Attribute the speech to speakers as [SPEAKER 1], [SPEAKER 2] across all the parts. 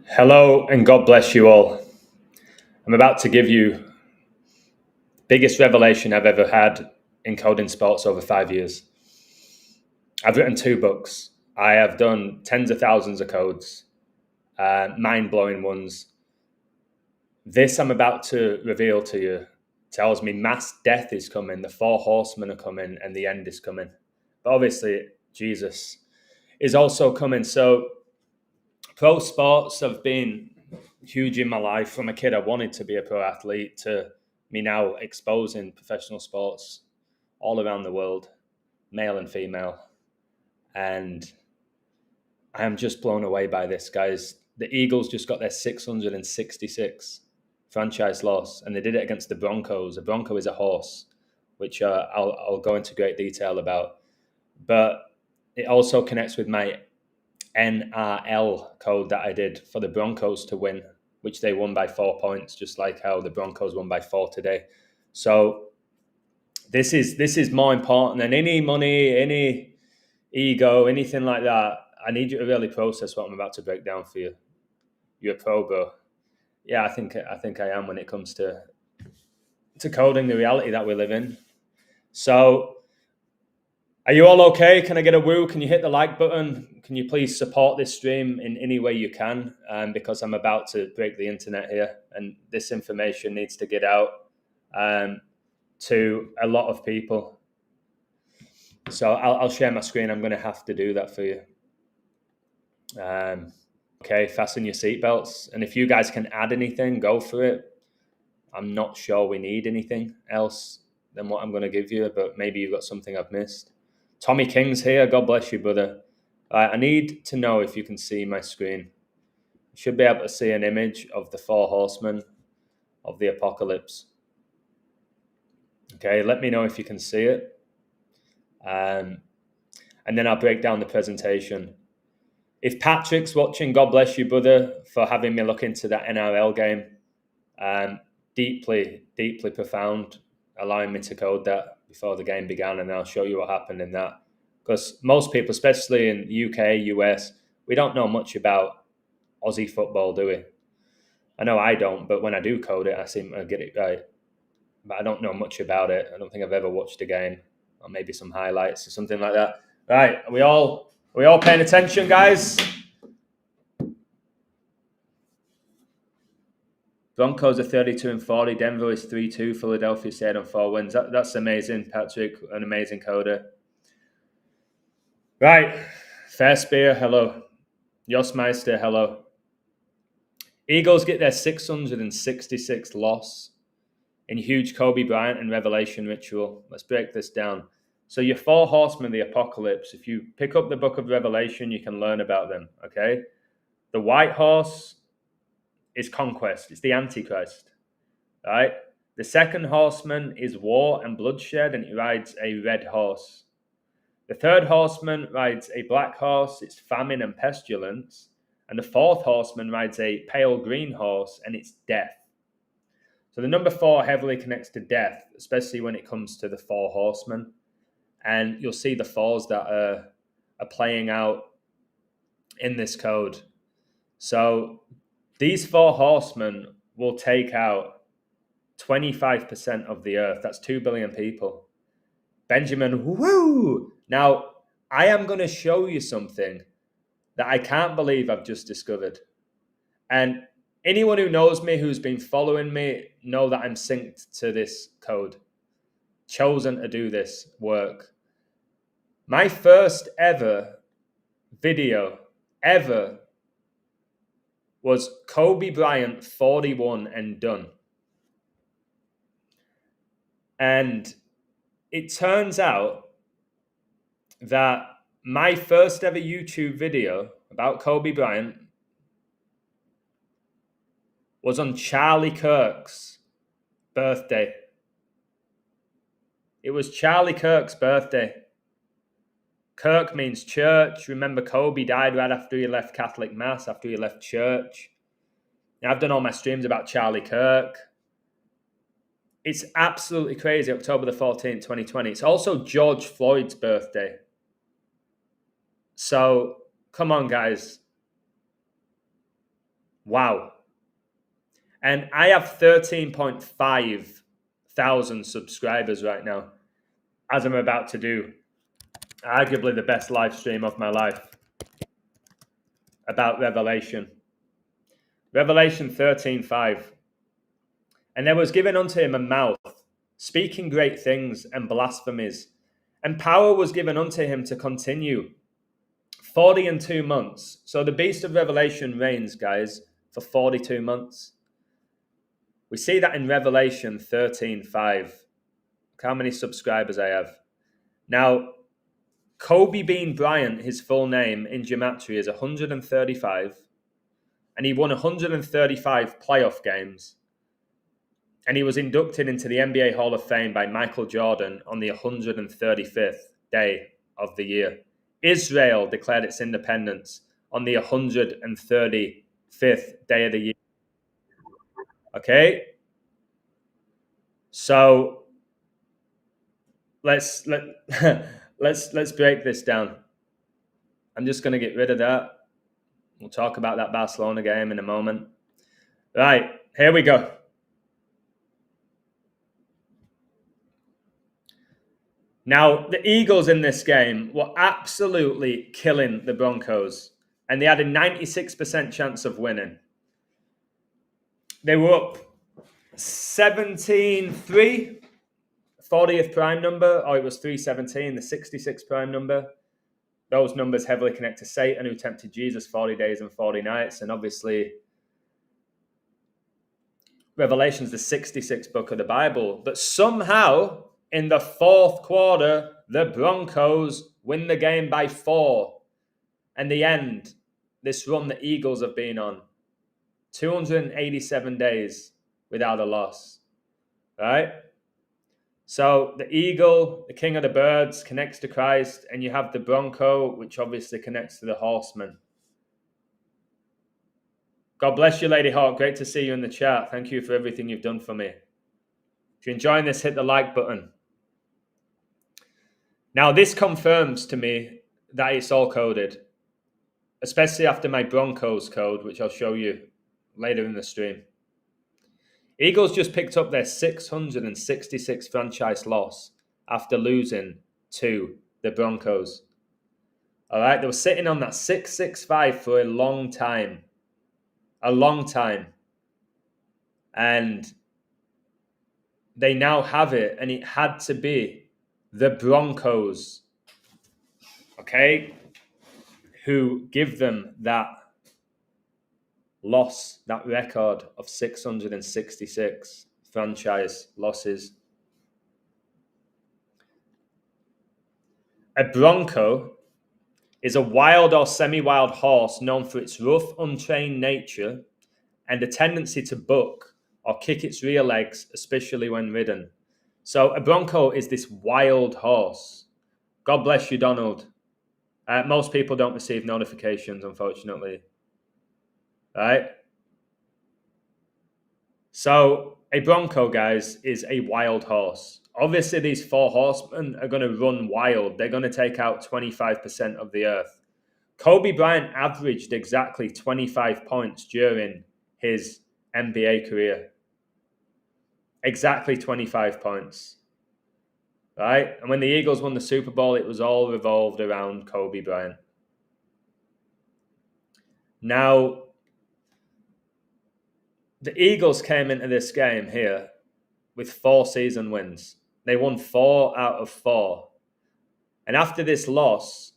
[SPEAKER 1] Hello and God bless you all. I'm about to give you the biggest revelation I've ever had in coding sports over 5 years. I've written 2 books. I have done tens of thousands of codes, mind-blowing ones. This I'm about to reveal to you tells me mass death is coming, the 4 horsemen are coming, and the end is coming. But obviously, Jesus is also coming. So pro sports have been huge in my life. From a kid, I wanted to be a pro athlete, to me now exposing professional sports all around the world, male and female. And I am just blown away by this, guys. The Eagles just got their 666 franchise loss, and they did it against the Broncos. A Bronco is a horse, which I'll go into great detail about. But it also connects with my NRL code that I did for the Broncos to win, which they won by 4 points, just like how the Broncos won by 4 today. So this is more important than any money, any ego, anything like that. I need you to really process what I'm about to break down for you. You're a pro, bro. Yeah, I think I am when it comes to coding the reality that we live in. So are you all okay? Can I get a woo? Can you hit the like button? Can you please support this stream in any way you can? Because I'm about to break the internet here, and this information needs to get out to a lot of people. So I'll share my screen. I'm going to have to do that for you. Okay, fasten your seatbelts. And if you guys can add anything, go for it. I'm not sure we need anything else than what I'm going to give you, but maybe you've got something I've missed. Tommy King's here. God bless you, brother. I need to know if you can see my screen. You should be able to see an image of the 4 horsemen of the apocalypse. Okay, let me know if you can see it. And then I'll break down the presentation. If Patrick's watching, God bless you, brother, for having me look into that NRL game. Deeply, deeply profound, allowing me to code that before the game began, and I'll show you what happened in that. Because most people, especially in the UK, US, we don't know much about Aussie football, do we? I know I don't, but when I do code it, I seem to get it right. But I don't know much about it. I don't think I've ever watched a game, or maybe some highlights or something like that. Right, are we all paying attention, guys? Broncos are 32-40. Denver is 3-2. Philadelphia stayed on 4 wins. That's amazing, Patrick. An amazing coder. Right. Fair Spear, hello. Josmeister, hello. Eagles get their 666th loss in huge Kobe Bryant and Revelation ritual. Let's break this down. So your 4 horsemen of the apocalypse, if you pick up the book of Revelation, you can learn about them, okay? The white horse is conquest. It's the Antichrist, right? The second horseman is war and bloodshed, and he rides a red horse. The third horseman rides a black horse. It's famine and pestilence. And the fourth horseman rides a pale green horse, and it's death. So the number 4 heavily connects to death, especially when it comes to the 4 horsemen. And you'll see the 4s that are playing out in this code. So these 4 horsemen will take out 25% of the earth. That's 2 billion people. Benjamin, woo! Now, I am going to show you something that I can't believe I've just discovered. And anyone who knows me, who's been following me, know that I'm synced to this code. Chosen to do this work. My first ever video ever was Kobe Bryant 41 and done. And it turns out that my first ever YouTube video about Kobe Bryant was on Charlie Kirk's birthday. It was Charlie Kirk's birthday. Kirk means church. Remember, Kobe died right after he left Catholic Mass, after he left church. Now, I've done all my streams about Charlie Kirk. It's absolutely crazy, October the 14th, 2020. It's also George Floyd's birthday. So, come on, guys. Wow. And I have 13.5 thousand subscribers right now, as I'm about to do arguably the best live stream of my life about Revelation. Revelation 13:5. And there was given unto him a mouth, speaking great things and blasphemies, and power was given unto him to continue 42 months. So the beast of Revelation reigns, guys, for 42 months. We see that in Revelation 13:5. Look how many subscribers I have. Now, Kobe Bean Bryant, his full name in gematria is 135, and he won 135 playoff games. And he was inducted into the NBA Hall of Fame by Michael Jordan on the 135th day of the year. Israel declared its independence on the 135th day of the year. Okay? So let's break this down. I'm just going to get rid of that. We'll talk about that Barcelona game in a moment. Right, here we go. Now, the Eagles in this game were absolutely killing the Broncos, and they had a 96% chance of winning. They were up 17-3, 40th prime number, or it was 317, the 66th prime number. Those numbers heavily connect to Satan, who tempted Jesus 40 days and 40 nights, and obviously Revelation's the 66th book of the Bible. But somehow, in the fourth quarter, the Broncos win the game by 4. And the end, this run the Eagles have been on, 287 days without a loss, right? So the eagle, the king of the birds, connects to Christ, and you have the Bronco, which obviously connects to the horseman. God bless you, Lady Hawk. Great to see you in the chat. Thank you for everything you've done for me. If you're enjoying this, hit the like button. Now, this confirms to me that it's all coded, especially after my Broncos code, which I'll show you later in the stream. Eagles just picked up their 666th franchise loss after losing to the Broncos. All right, they were sitting on that 665 for a long time. And they now have it, and it had to be the Broncos, okay, who give them that loss, that record of 666 franchise losses. A Bronco is a wild or semi-wild horse known for its rough, untrained nature and a tendency to buck or kick its rear legs, especially when ridden. So a Bronco is this wild horse. God bless you, Donald. Most people don't receive notifications, unfortunately. Right? So a Bronco, guys, is a wild horse. Obviously, these 4 horsemen are going to run wild. They're going to take out 25% of the earth. Kobe Bryant averaged exactly 25 points during his NBA career. Exactly 25 points. Right? And when the Eagles won the Super Bowl, it was all revolved around Kobe Bryant. Now, the Eagles came into this game here with 4 season wins. They won 4 out of 4. And after this loss,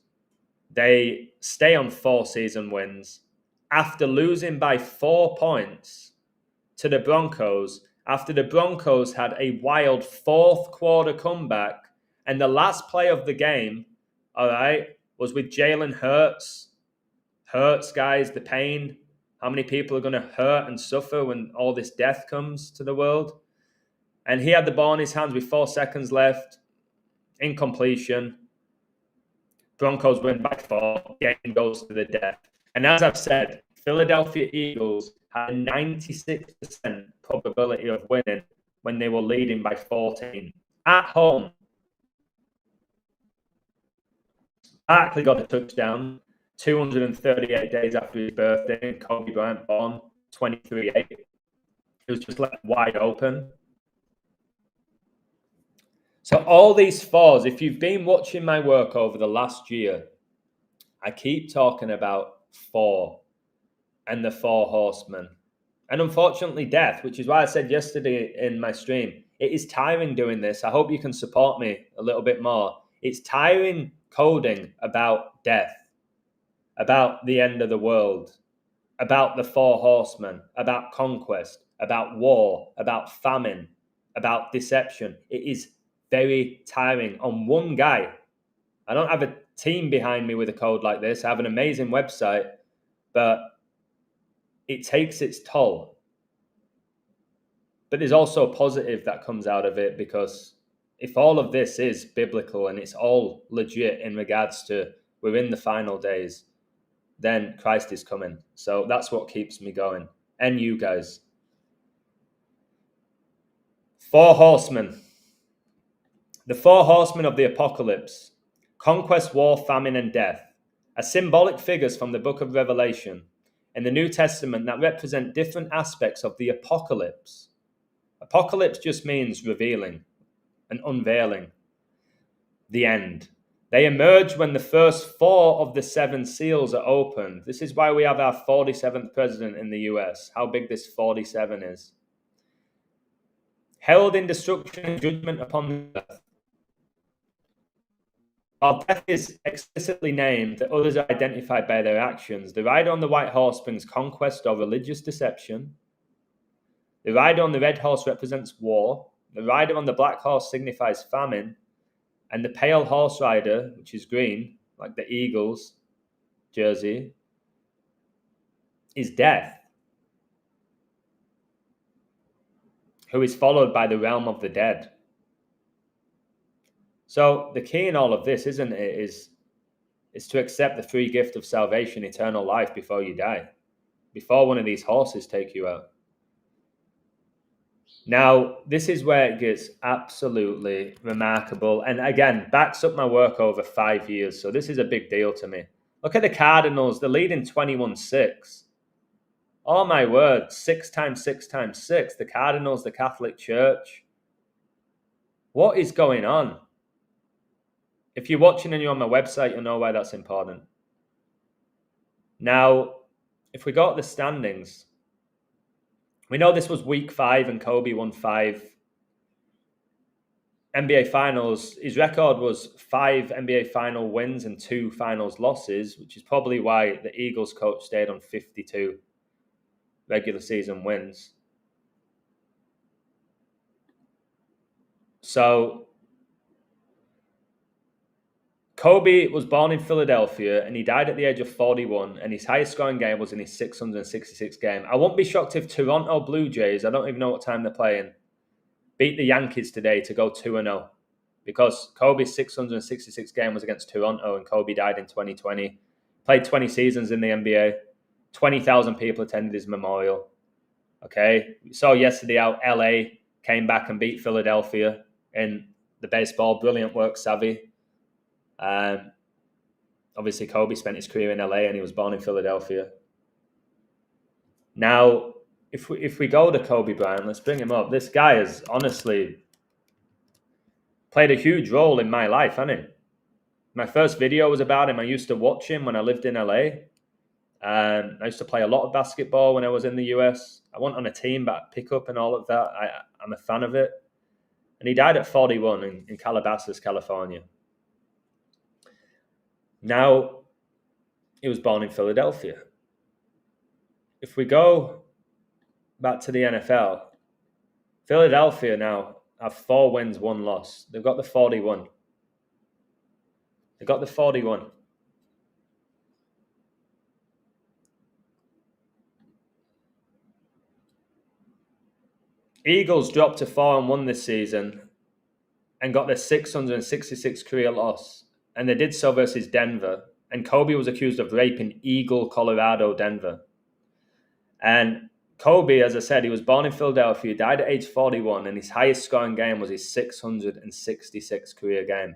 [SPEAKER 1] they stay on 4 season wins after losing by 4 points to the Broncos, after the Broncos had a wild fourth quarter comeback, and the last play of the game, all right, was with Jalen Hurts. Hurts, guys, the pain. How many people are going to hurt and suffer when all this death comes to the world? And he had the ball in his hands with 4 seconds left. Incompletion. Broncos win by 4. Game goes to the death. And as I've said, Philadelphia Eagles had a 96% probability of winning when they were leading by 14. At home, Barkley got a touchdown 238 days after his birthday, and Kobe Bryant born. 23-8. It was just left wide open. So all these fours, if you've been watching my work over the last year, I keep talking about four and the four horsemen. And unfortunately, death, which is why I said yesterday in my stream, it is tiring doing this. I hope you can support me a little bit more. It's tiring coding about death, about the end of the world, about the four horsemen, about conquest, about war, about famine, about deception. It is very tiring on one guy. I don't have a team behind me with a code like this. I have an amazing website, but it takes its toll. But there's also a positive that comes out of it, because if all of this is biblical and it's all legit in regards to we're in the final days, then Christ is coming. So that's what keeps me going. And you guys. Four horsemen. The four horsemen of the apocalypse, conquest, war, famine, and death, are symbolic figures from the book of Revelation in the New Testament that represent different aspects of the apocalypse. Apocalypse just means revealing and unveiling, the end. They emerge when the first four of the seven seals are opened. This is why we have our 47th president in the US, how big this 47 is. Heralding destruction and judgment upon the earth. While death is explicitly named, the others are identified by their actions. The rider on the white horse brings conquest or religious deception. The rider on the red horse represents war. The rider on the black horse signifies famine. And the pale horse rider, which is green, like the Eagles jersey, is death, who is followed by the realm of the dead. So the key in all of this, isn't it, is to accept the free gift of salvation, eternal life, before you die, before one of these horses take you out. Now, this is where it gets absolutely remarkable, and again, backs up my work over 5 years, so this is a big deal to me. Look at the Cardinals, they're leading 21-6. Oh my word, 6 times 6 times 6. The Cardinals, the Catholic Church. What is going on? If you're watching and you're on my website, you'll know why that's important. Now, if we go to the standings, we know this was week 5 and Kobe won 5 NBA finals. His record was 5 NBA final wins and 2 finals losses, which is probably why the Eagles coach stayed on 52 regular season wins. So Kobe was born in Philadelphia and he died at the age of 41, and his highest scoring game was in his 666 game. I won't be shocked if Toronto Blue Jays, I don't even know what time they're playing, beat the Yankees today to go 2-0, because Kobe's 666 game was against Toronto and Kobe died in 2020. Played 20 seasons in the NBA. 20,000 people attended his memorial. Okay, we saw yesterday how LA came back and beat Philadelphia in the baseball. Brilliant work, Savvy. Obviously, Kobe spent his career in LA and he was born in Philadelphia. Now, if we go to Kobe Bryant, let's bring him up. This guy has honestly played a huge role in my life, hasn't he? My first video was about him. I used to watch him when I lived in LA. I used to play a lot of basketball when I was in the US. I went on a team, but pickup and all of that. I'm a fan of it. And he died at 41 in Calabasas, California. Now, he was born in Philadelphia. If we go back to the NFL, Philadelphia now have 4 wins, 1 loss. They've got the 41. They've got the 41. Eagles dropped to 4-1 this season and got their 666 career loss. And they did so versus Denver. And Kobe was accused of raping Eagle, Colorado, Denver. And Kobe, as I said, he was born in Philadelphia, died at age 41, and his highest scoring game was his 666 career game.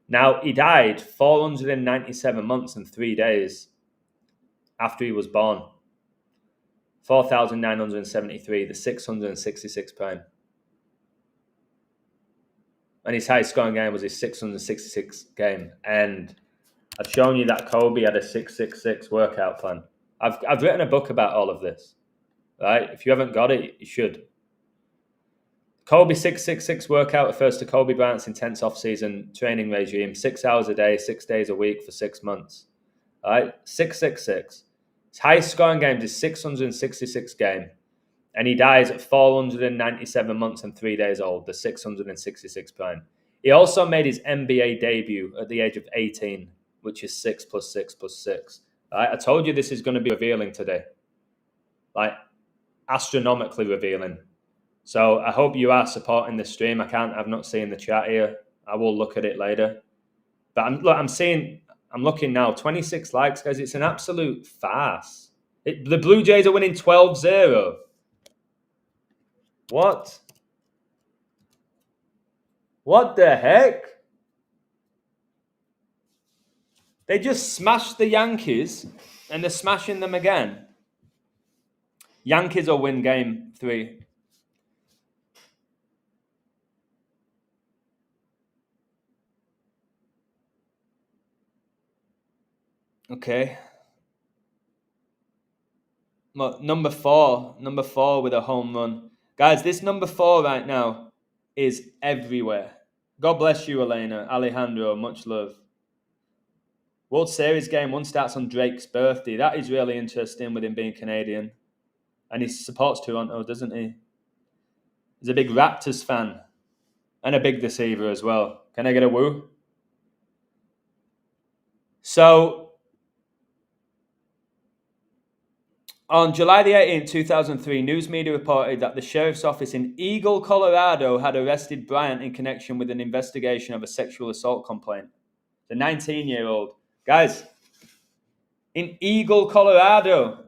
[SPEAKER 1] Now, he died 497 months and 3 days after he was born. 4,973, the 666 prime. And his highest scoring game was his 666 game. And I've shown you that Kobe had a 666 workout plan. I've written a book about all of this, right? If you haven't got it, you should. Kobe 666 workout refers to Kobe Bryant's intense off-season training regime, 6 hours a day, 6 days a week for 6 months. All right, 666. His highest scoring game is 666 game, and he dies at 497 months and 3 days old, the 666 prime. He also made his NBA debut at the age of 18, which is 6 plus 6 plus 6. All right, I told you this is going to be revealing today, like astronomically revealing. So I hope you are supporting this stream. I've not seen the chat here. I will look at it later. But I'm looking now, 26 likes, guys. It's an absolute farce. The Blue Jays are winning 12-0. What? What the heck? They just smashed the Yankees, and they're smashing them again. Yankees will win game 3. Okay. Look, number four with a home run. Guys, this number 4 right now is everywhere. God bless you, Elena. Alejandro, much love. World Series game 1 starts on Drake's birthday. That is really interesting with him being Canadian. And he supports Toronto, doesn't he? He's a big Raptors fan. And a big deceiver as well. Can I get a woo? So, on July the 18th, 2003, news media reported that the sheriff's office in Eagle, Colorado had arrested Bryant in connection with an investigation of a sexual assault complaint. The 19-year-old. Guys, in Eagle, Colorado.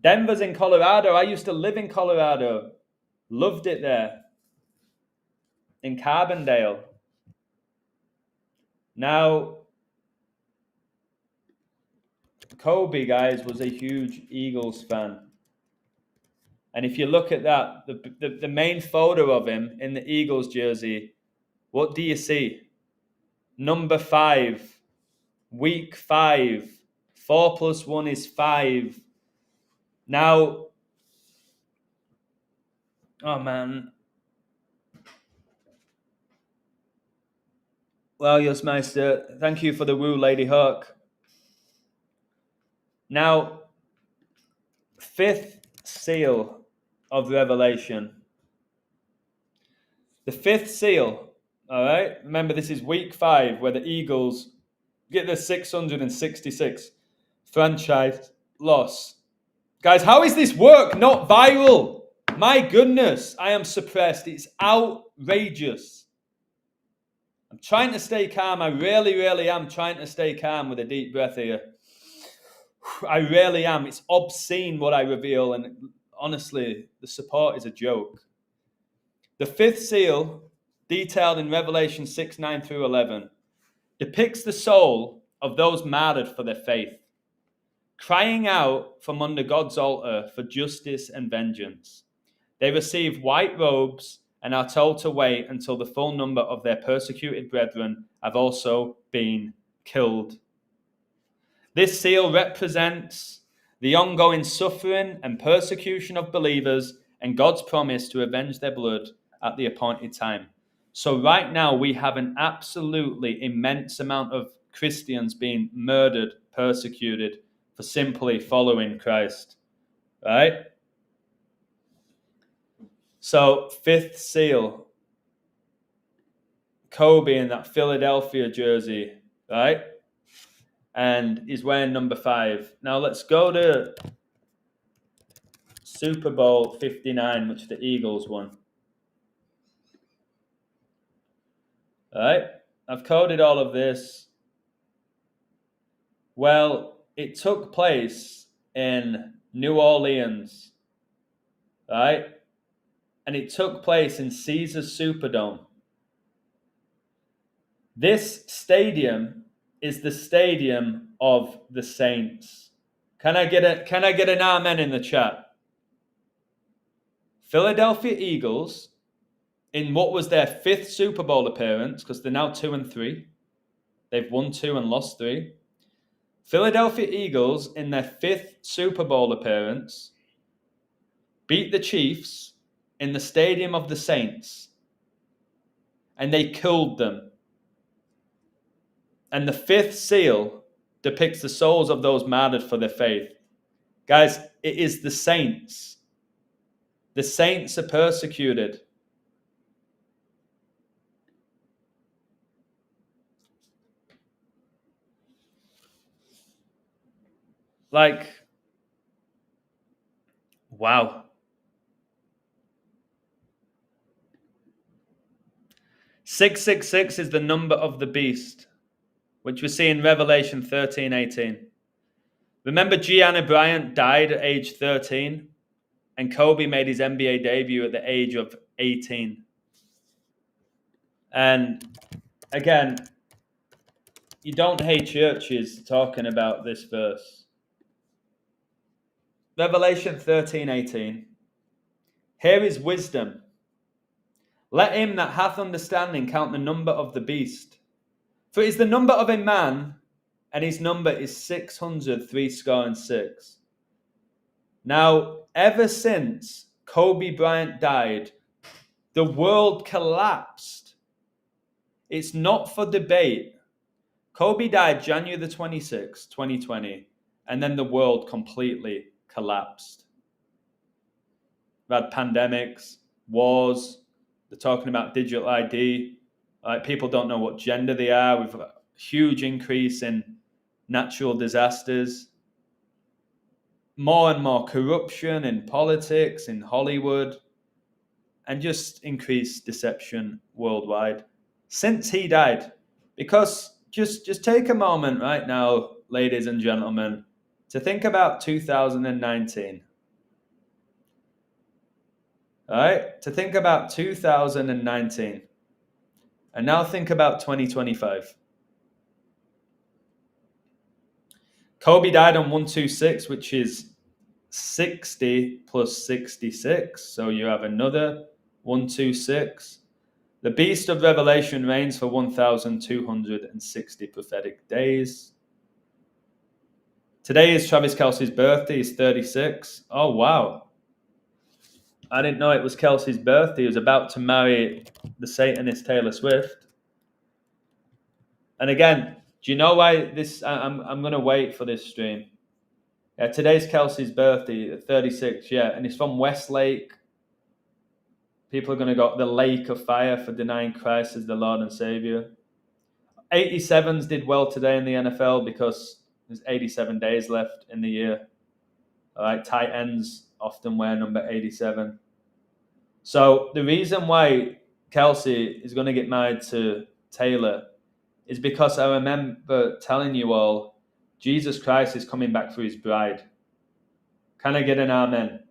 [SPEAKER 1] Denver's in Colorado. I used to live in Colorado. Loved it there. In Carbondale. Now, Kobe, guys, was a huge Eagles fan. And if you look at that, the main photo of him in the Eagles jersey, what do you see? Number 5, week 5, 4 plus 1 is 5. Now, oh man. Well, Yosmeister, thank you for the woo, Lady Hawk. Now, 5th seal of Revelation. The 5th seal, all right? Remember, this is week 5 where the Eagles get their 666 franchise loss. Guys, how is this work not viral? My goodness, I am suppressed. It's outrageous. I'm trying to stay calm. I really, really am trying to stay calm with a deep breath here. I really am. It's obscene what I reveal, and honestly, the support is a joke. The 5th seal, detailed in Revelation 6, 9 through 11, depicts the soul of those martyred for their faith, crying out from under God's altar for justice and vengeance. They receive white robes and are told to wait until the full number of their persecuted brethren have also been killed. This seal represents the ongoing suffering and persecution of believers and God's promise to avenge their blood at the appointed time. So right now we have an absolutely immense amount of Christians being murdered, persecuted for simply following Christ. Right? So 5th seal, Kobe in that Philadelphia jersey, right? And he's wearing number 5. Now let's go to Super Bowl 59, which the Eagles won. All right, I've coded all of this. Well, it took place in New Orleans, right? And it took place in Caesars Superdome. This stadium is the stadium of the Saints. Can I get an amen in the chat? Philadelphia Eagles, in what was their 5th Super Bowl appearance, because they're now 2-3. They've won 2 and lost 3. Philadelphia Eagles, in their 5th Super Bowl appearance, beat the Chiefs in the Stadium of the Saints. And they killed them. And the 5th seal depicts the souls of those martyred for their faith. Guys, it is the saints. The saints are persecuted. Like, wow. 666 is the number of the beast, which we see in Revelation 13:18. Remember, Bryant died at age 13, and Kobe made his NBA debut at the age of 18. And again, you don't hate churches talking about this verse. Revelation 13:18. Here is wisdom. Let him that hath understanding count the number of the beast. For it is the number of a man, and his number is 666. Now, ever since Kobe Bryant died, the world collapsed. It's not for debate. Kobe died January the 26th, 2020, and then the world completely collapsed. We've had pandemics, wars. They're talking about digital ID. People don't know what gender they are. We've got a huge increase in natural disasters. More and more corruption in politics, in Hollywood, and just increased deception worldwide since he died. Because just take a moment right now, ladies and gentlemen, to think about 2019. All right? To think about 2019. And now think about 2025. Kobe died on 126, which is 60 plus 66. So you have another 126. The beast of Revelation reigns for 1,260 prophetic days. Today is Travis Kelce's birthday. He's 36. Oh, wow. I didn't know it was Kelce's birthday. He was about to marry the Satanist Taylor Swift. And again, do you know why this? I'm going to wait for this stream. Yeah, today's Kelce's birthday, 36. Yeah, and he's from Westlake. People are going to go the lake of fire for denying Christ as the Lord and Savior. 87s did well today in the NFL because there's 87 days left in the year. All right, tight ends often wear number 87. So the reason why Kelce is going to get married to Taylor is because I remember telling you all, Jesus Christ is coming back for his bride. Can I get an amen?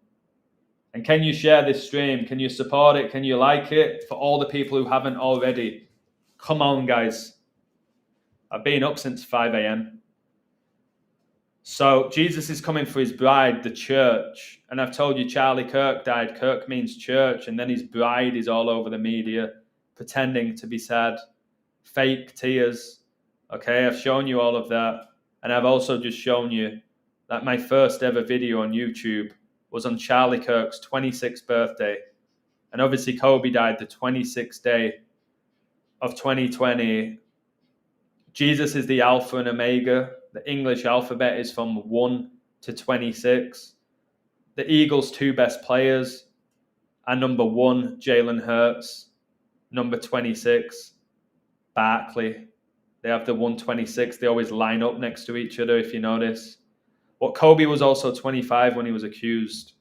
[SPEAKER 1] And can you share this stream? Can you support it? Can you like it? For all the people who haven't already, come on, guys. I've been up since 5 a.m. So Jesus is coming for his bride, the church. And I've told you Charlie Kirk died. Kirk means church. And then his bride is all over the media, pretending to be sad. Fake tears. Okay, I've shown you all of that. And I've also just shown you that my first ever video on YouTube was on Charlie Kirk's 26th birthday. And obviously Kobe died the 26th day of 2020. Jesus is the Alpha and Omega. The English alphabet is from 1 to 26. The Eagles' 2 best players are number 1, Jalen Hurts, number 26, Barkley. They have the 126. They always line up next to each other, if you notice. Well, Kobe was also 25 when he was accused.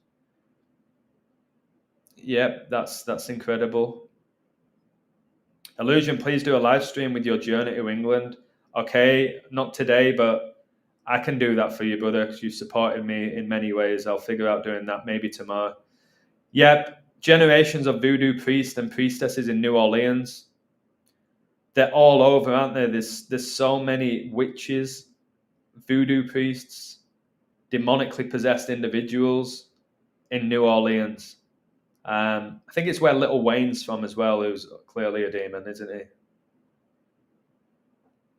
[SPEAKER 1] Yep, that's incredible. Illusion, please do a live stream with your journey to England. Okay, not today, but I can do that for you, brother, because you supported me in many ways. I'll figure out doing that maybe tomorrow. Yep, generations of voodoo priests and priestesses in New Orleans. They're all over, aren't they? There's so many witches, voodoo priests, demonically possessed individuals in New Orleans. I think it's where Lil Wayne's from as well, who's clearly a demon, isn't he?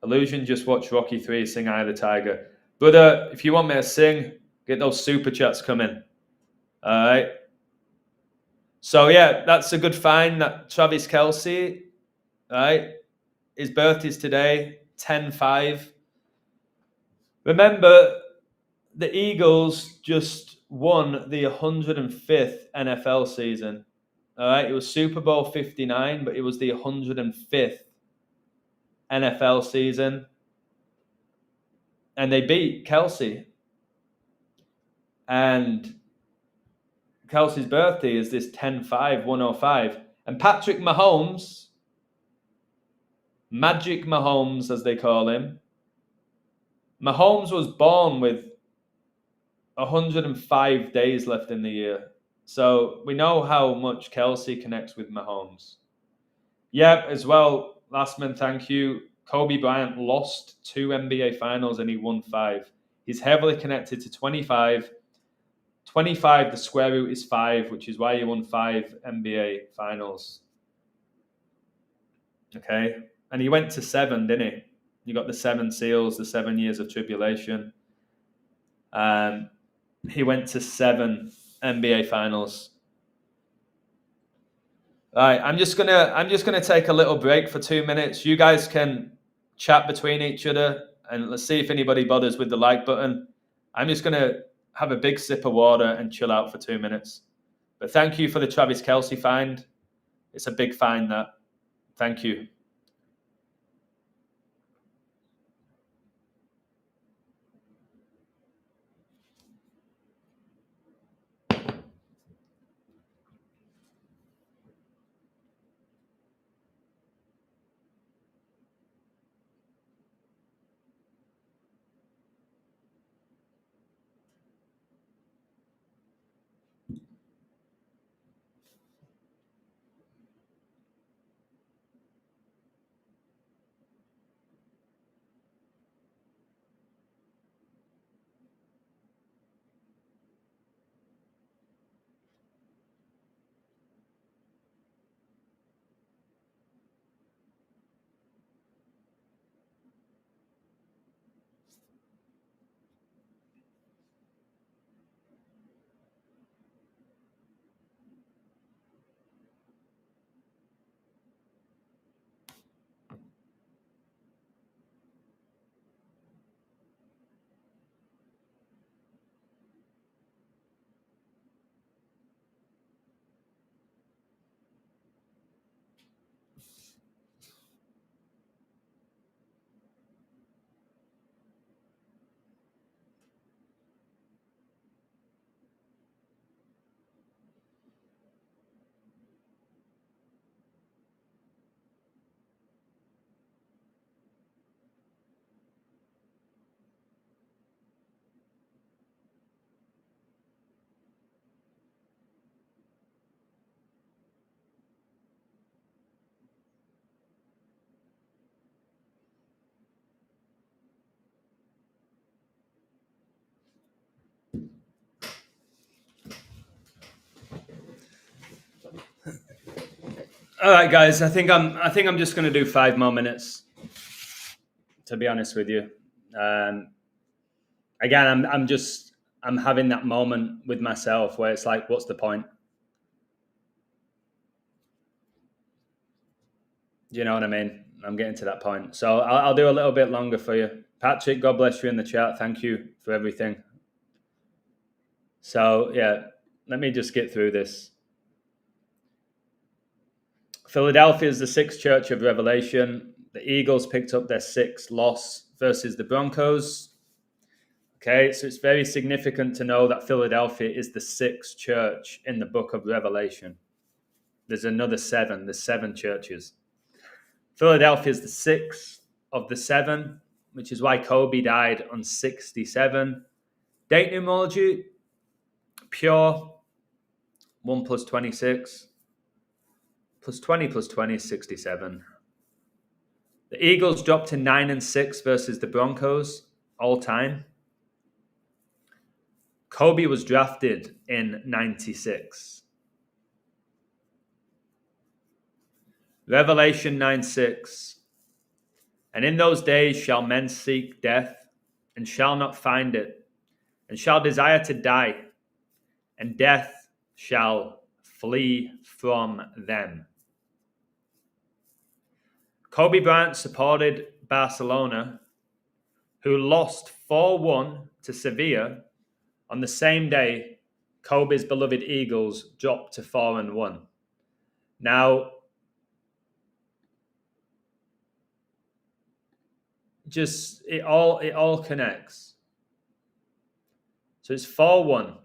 [SPEAKER 1] Illusion just watched Rocky 3 sing Eye of the Tiger. Brother, if you want me to sing, get those super chats coming. All right. So, yeah, that's a good find. That Travis Kelce, right? His birthday's today, 10-5. Remember, the Eagles just won the 105th NFL season. All right. It was Super Bowl 59, but it was the 105th NFL season. And they beat Kelce. And Kelce's birthday is this 10-5, 105. And Patrick Mahomes, Magic Mahomes as they call him, Mahomes was born with 105 days left in the year. So we know how much Kelce connects with Mahomes. Yeah, as well, last man, thank you. Kobe Bryant lost 2 NBA finals and he won 5. He's heavily connected to 25. 25, the square root is 5, which is why he won 5 NBA finals. Okay. And he went to 7, didn't he? You got the 7 seals, the 7 years of tribulation. He went to 7 NBA finals. All right, I'm just gonna take a little break for 2 minutes. You guys can chat between each other, and let's see if anybody bothers with the like button. I'm just gonna have a big sip of water and chill out for 2 minutes. But thank you for the Travis Kelce find. It's a big find, that. Thank you. All right, guys. I think I'm just going to do 5 more minutes. To be honest with you, again, I'm having that moment with myself where it's like, what's the point? You know what I mean? I'm getting to that point. So I'll do a little bit longer for you. Patrick, God bless you in the chat. Thank you for everything. So, yeah, let me just get through this. Philadelphia is the 6th church of Revelation. The Eagles picked up their 6th loss versus the Broncos. Okay, so it's very significant to know that Philadelphia is the 6th church in the book of Revelation. There's another 7. There's 7 churches. Philadelphia is the 6th of the 7, which is why Kobe died on 67. Date numerology, pure, 1 plus 26. Plus 20 plus 20 is 67. The Eagles dropped to 9-6 versus the Broncos all time. Kobe was drafted in 96. Revelation 9:6. And in those days shall men seek death, and shall not find it, and shall desire to die, and death shall flee from them. Kobe Bryant supported Barcelona, who lost 4-1 to Sevilla on the same day Kobe's beloved Eagles dropped to 4-1. Now, just it all connects. So it's 4-1.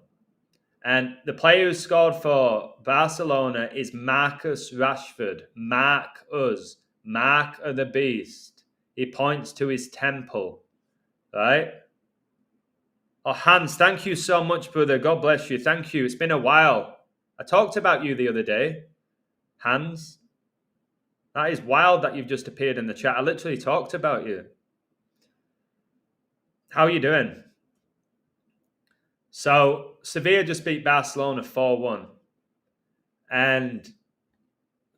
[SPEAKER 1] And the player who scored for Barcelona is Marcus Rashford. Mark of the beast. He points to his temple. Right? Oh, Hans, thank you so much, brother. God bless you. Thank you. It's been a while. I talked about you the other day. Hans. That is wild that you've just appeared in the chat. I literally talked about you. How are you doing? So, Sevilla just beat Barcelona 4-1. And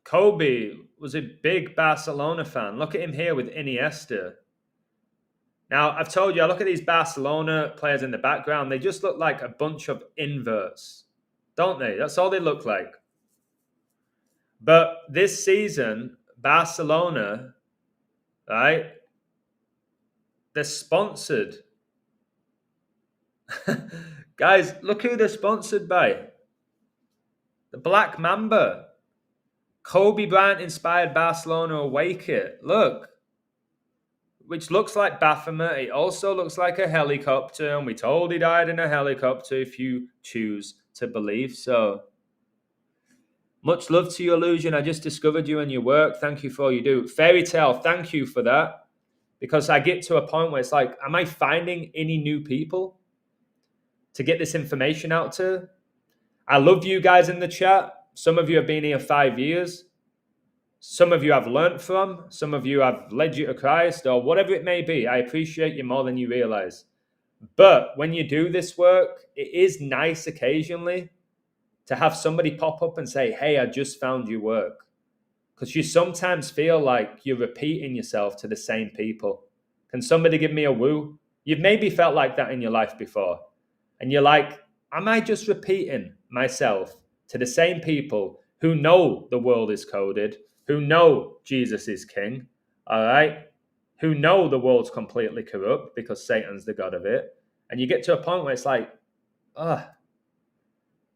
[SPEAKER 1] Kobe was a big Barcelona fan. Look at him here with Iniesta. Now, I've told you, I look at these Barcelona players in the background. They just look like a bunch of inverts, don't they? That's all they look like. But this season, Barcelona, right, they're sponsored. Guys, look who they're sponsored by. The Black Mamba. Kobe Bryant inspired Barcelona away kit. Look. Which looks like Baphomet. It also looks like a helicopter. And we told he died in a helicopter if you choose to believe so. Much love to you, Illusion. I just discovered you and your work. Thank you for all you do. Fairy Tale, thank you for that. Because I get to a point where it's like, am I finding any new people to get this information out to? I love you guys in the chat. Some of you have been here 5 years. Some of you I've learnt from. Some of you I've led you to Christ or whatever it may be. I appreciate you more than you realize. But when you do this work, it is nice occasionally to have somebody pop up and say, hey, I just found your work. Because you sometimes feel like you're repeating yourself to the same people. Can somebody give me a woo? You've maybe felt like that in your life before. And you're like, am I just repeating myself to the same people who know the world is coded, who know Jesus is king, all right? Who know the world's completely corrupt because Satan's the god of it. And you get to a point where it's like, ugh.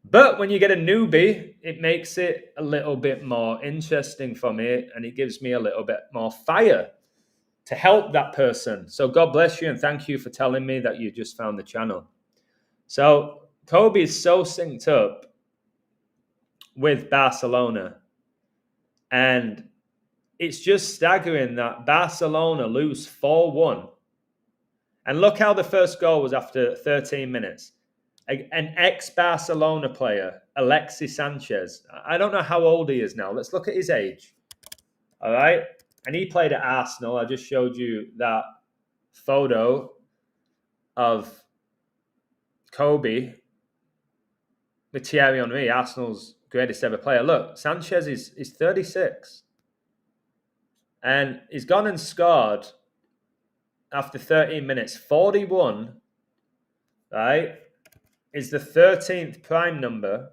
[SPEAKER 1] But when you get a newbie, it makes it a little bit more interesting for me and it gives me a little bit more fire to help that person. So God bless you and thank you for telling me that you just found the channel. So Kobe is so synced up with Barcelona. And it's just staggering that Barcelona lose 4-1. And look how the first goal was after 13 minutes. An ex-Barcelona player, Alexis Sanchez. I don't know how old he is now. Let's look at his age. All right? And he played at Arsenal. I just showed you that photo of Kobe with Thierry Henry, Arsenal's greatest ever player. Look, Sanchez is 36. And he's gone and scored after 13 minutes. 41, right, is the 13th prime number.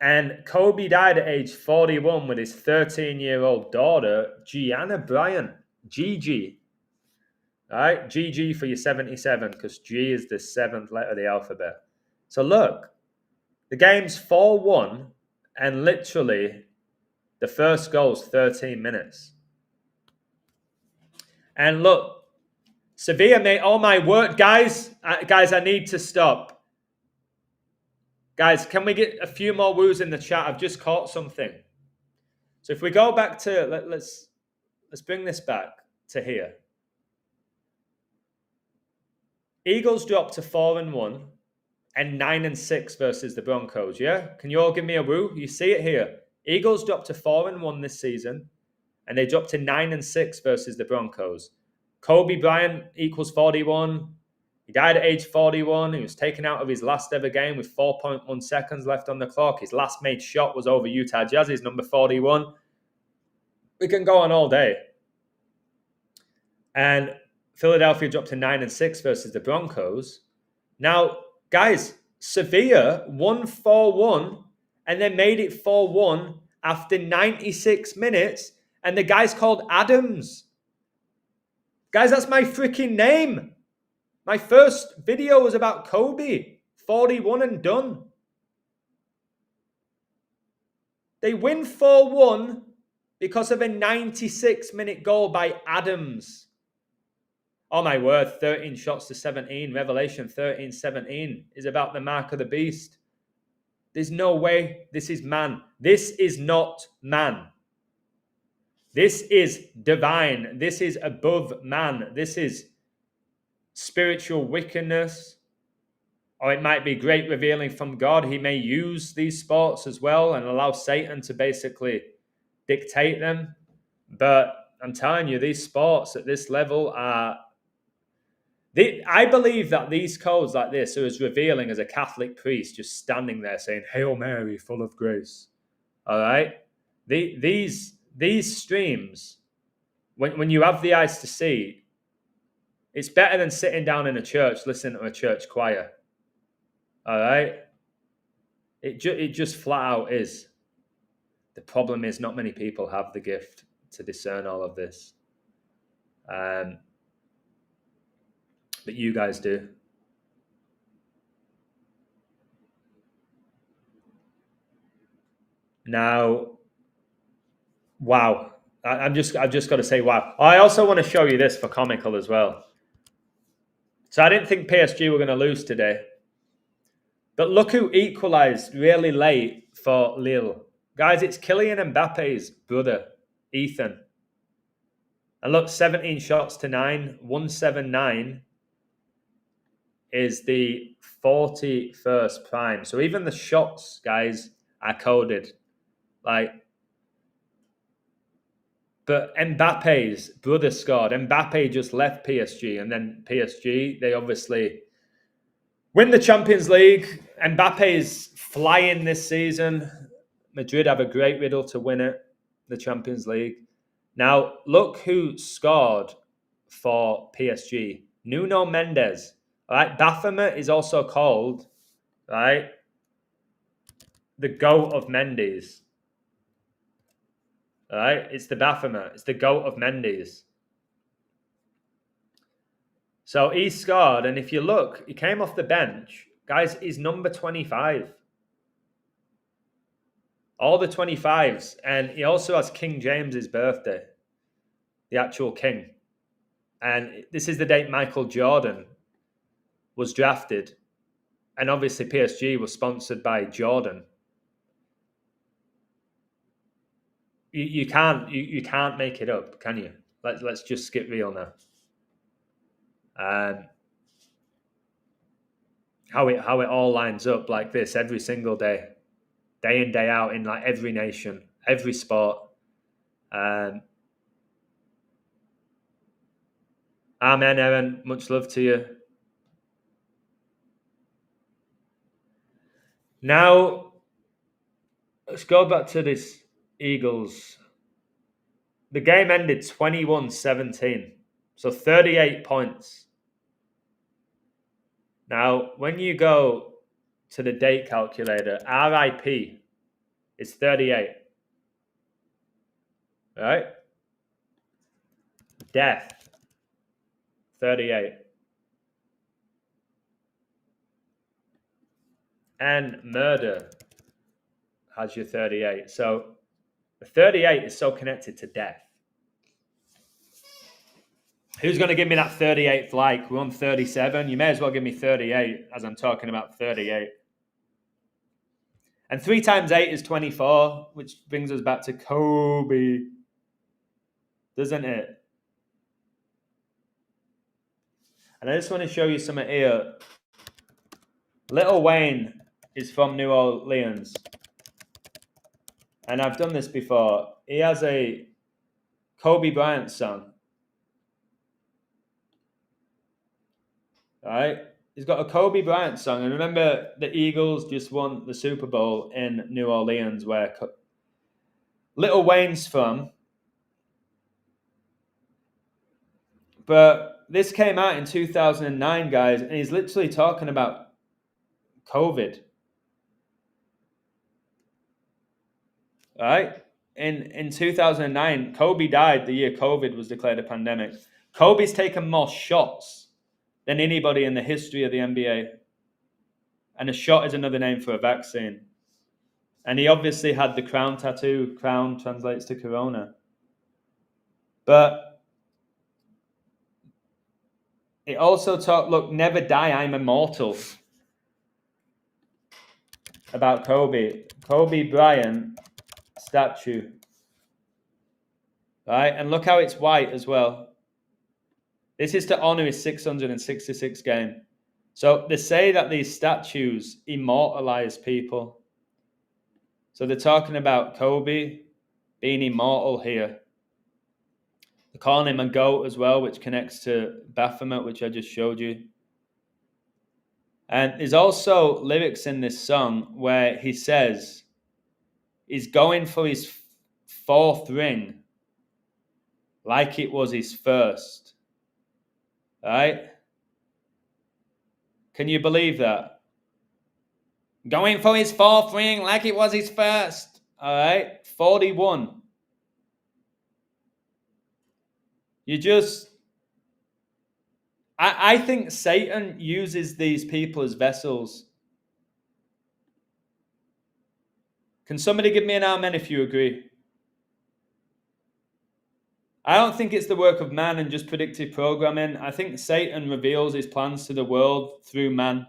[SPEAKER 1] And Kobe died at age 41 with his 13-year-old daughter, Gianna Bryant. Gigi. All right, GG for your 77, because G is the 7th letter of the alphabet. So look, the game's 4-1, and literally the first goal's 13 minutes. And look, Sevilla made all my work. Guys, I need to stop. Guys, can we get a few more woos in the chat? I've just caught something. So if we go back to, let's bring this back to here. Eagles dropped to 4-1 and 9-6 versus the Broncos, yeah? Can you all give me a woo? You see it here. Eagles dropped to 4-1 this season, and they dropped to 9-6 versus the Broncos. Kobe Bryant equals 41. He died at age 41. He was taken out of his last ever game with 4.1 seconds left on the clock. His last made shot was over Utah Jazz's number 41. We can go on all day. And Philadelphia dropped to 9-6 versus the Broncos. Now, guys, Sevilla won 4-1 and then made it 4-1 after 96 minutes. And the guy's called Adams. Guys, that's my freaking name. My first video was about Kobe. 41 and done. They win 4-1 because of a 96-minute goal by Adams. Oh my word, 13 shots to 17. Revelation 13-17 is about the mark of the beast. There's no way this is man. This is not man. This is divine. This is above man. This is spiritual wickedness. Or it might be great revealing from God. He may use these sports as well and allow Satan to basically dictate them. But I'm telling you, these sports at this level are... I believe that these codes like this are as revealing as a Catholic priest just standing there saying, Hail Mary, full of grace. All right? These streams, when you have the eyes to see, it's better than sitting down in a church listening to a church choir. All right? It just flat out is. The problem is not many people have the gift to discern all of this. But you guys do. Now, wow. I've just got to say wow. I also want to show you this for comical as well. So I didn't think PSG were going to lose today. But look who equalized really late for Lille. Guys, it's Kylian Mbappe's brother, Ethan. And look, 17 shots to 9, 179 is the 41st prime. So even the shots, guys, are coded. But Mbappe's brother scored. Mbappe just left PSG, and then PSG, they obviously win the Champions League. Mbappe's flying this season. Madrid have a great riddle to win it, the Champions League. Now, look who scored for PSG. Nuno Mendes. All right, Baphomet is also called, right, the GOAT of Mendes. All right, it's the Baphomet. It's the GOAT of Mendes. So he scored, and if you look, he came off the bench. Guys, he's number 25. All the 25s. And he also has King James's birthday. The actual king. And this is the date Michael Jordan was drafted. And obviously PSG was sponsored by Jordan. You can't make it up, can you? Let's just get real now. How it all lines up like this every single day in, day out, in like every nation, every sport. Amen, Aaron. Much love to you. Now, let's go back to this Eagles. The game ended 21-17, so 38 points. Now, when you go to the date calculator, RIP is 38. Right? Death, 38. And murder has your 38. So the 38 is so connected to death. Who's going to give me that 38th like? We're on 37. You may as well give me 38 as I'm talking about 38. And 3 times 8 is 24, which brings us back to Kobe. Doesn't it? And I just want to show you something here. Lil Wayne is from New Orleans. And I've done this before. He has a Kobe Bryant song. right? He's got a Kobe Bryant song. And remember, the Eagles just won the Super Bowl in New Orleans, where Lil Wayne's from. But this came out in 2009, guys, and he's literally talking about COVID. Right? In 2009, Kobe died the year COVID was declared a pandemic. Kobe's taken more shots than anybody in the history of the NBA. And a shot is another name for a vaccine. And he obviously had the crown tattoo. Crown translates to corona. But it also talked, look, never die, I'm immortal. About Kobe. Kobe Bryant statue. Right? And look how it's white as well. This is to honor his 666 game. So they say that these statues immortalize people. So they're talking about Kobe being immortal here. They're calling him a goat as well, which connects to Baphomet, which I just showed you. And there's also lyrics in this song where he says he's going for his fourth ring like it was his first. Right? Can you believe that? Going for his fourth ring like it was his first. All right? 41. You just... I think Satan uses these people as vessels. Can somebody give me an amen if you agree? I don't think it's the work of man and just predictive programming. I think Satan reveals his plans to the world through man.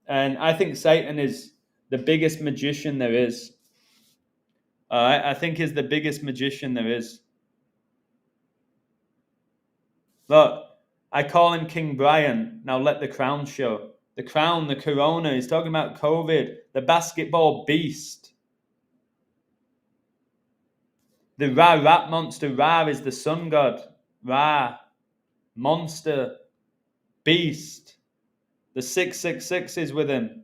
[SPEAKER 1] And I think Satan is the biggest magician there is. All right? I think he's the biggest magician there is. Look, I call him King Bryant. Now let the crown show. The crown, the corona. He's talking about COVID, the basketball beast. The Ra rat monster. Ra is the sun god. Ra, monster, beast. The 666 is with him.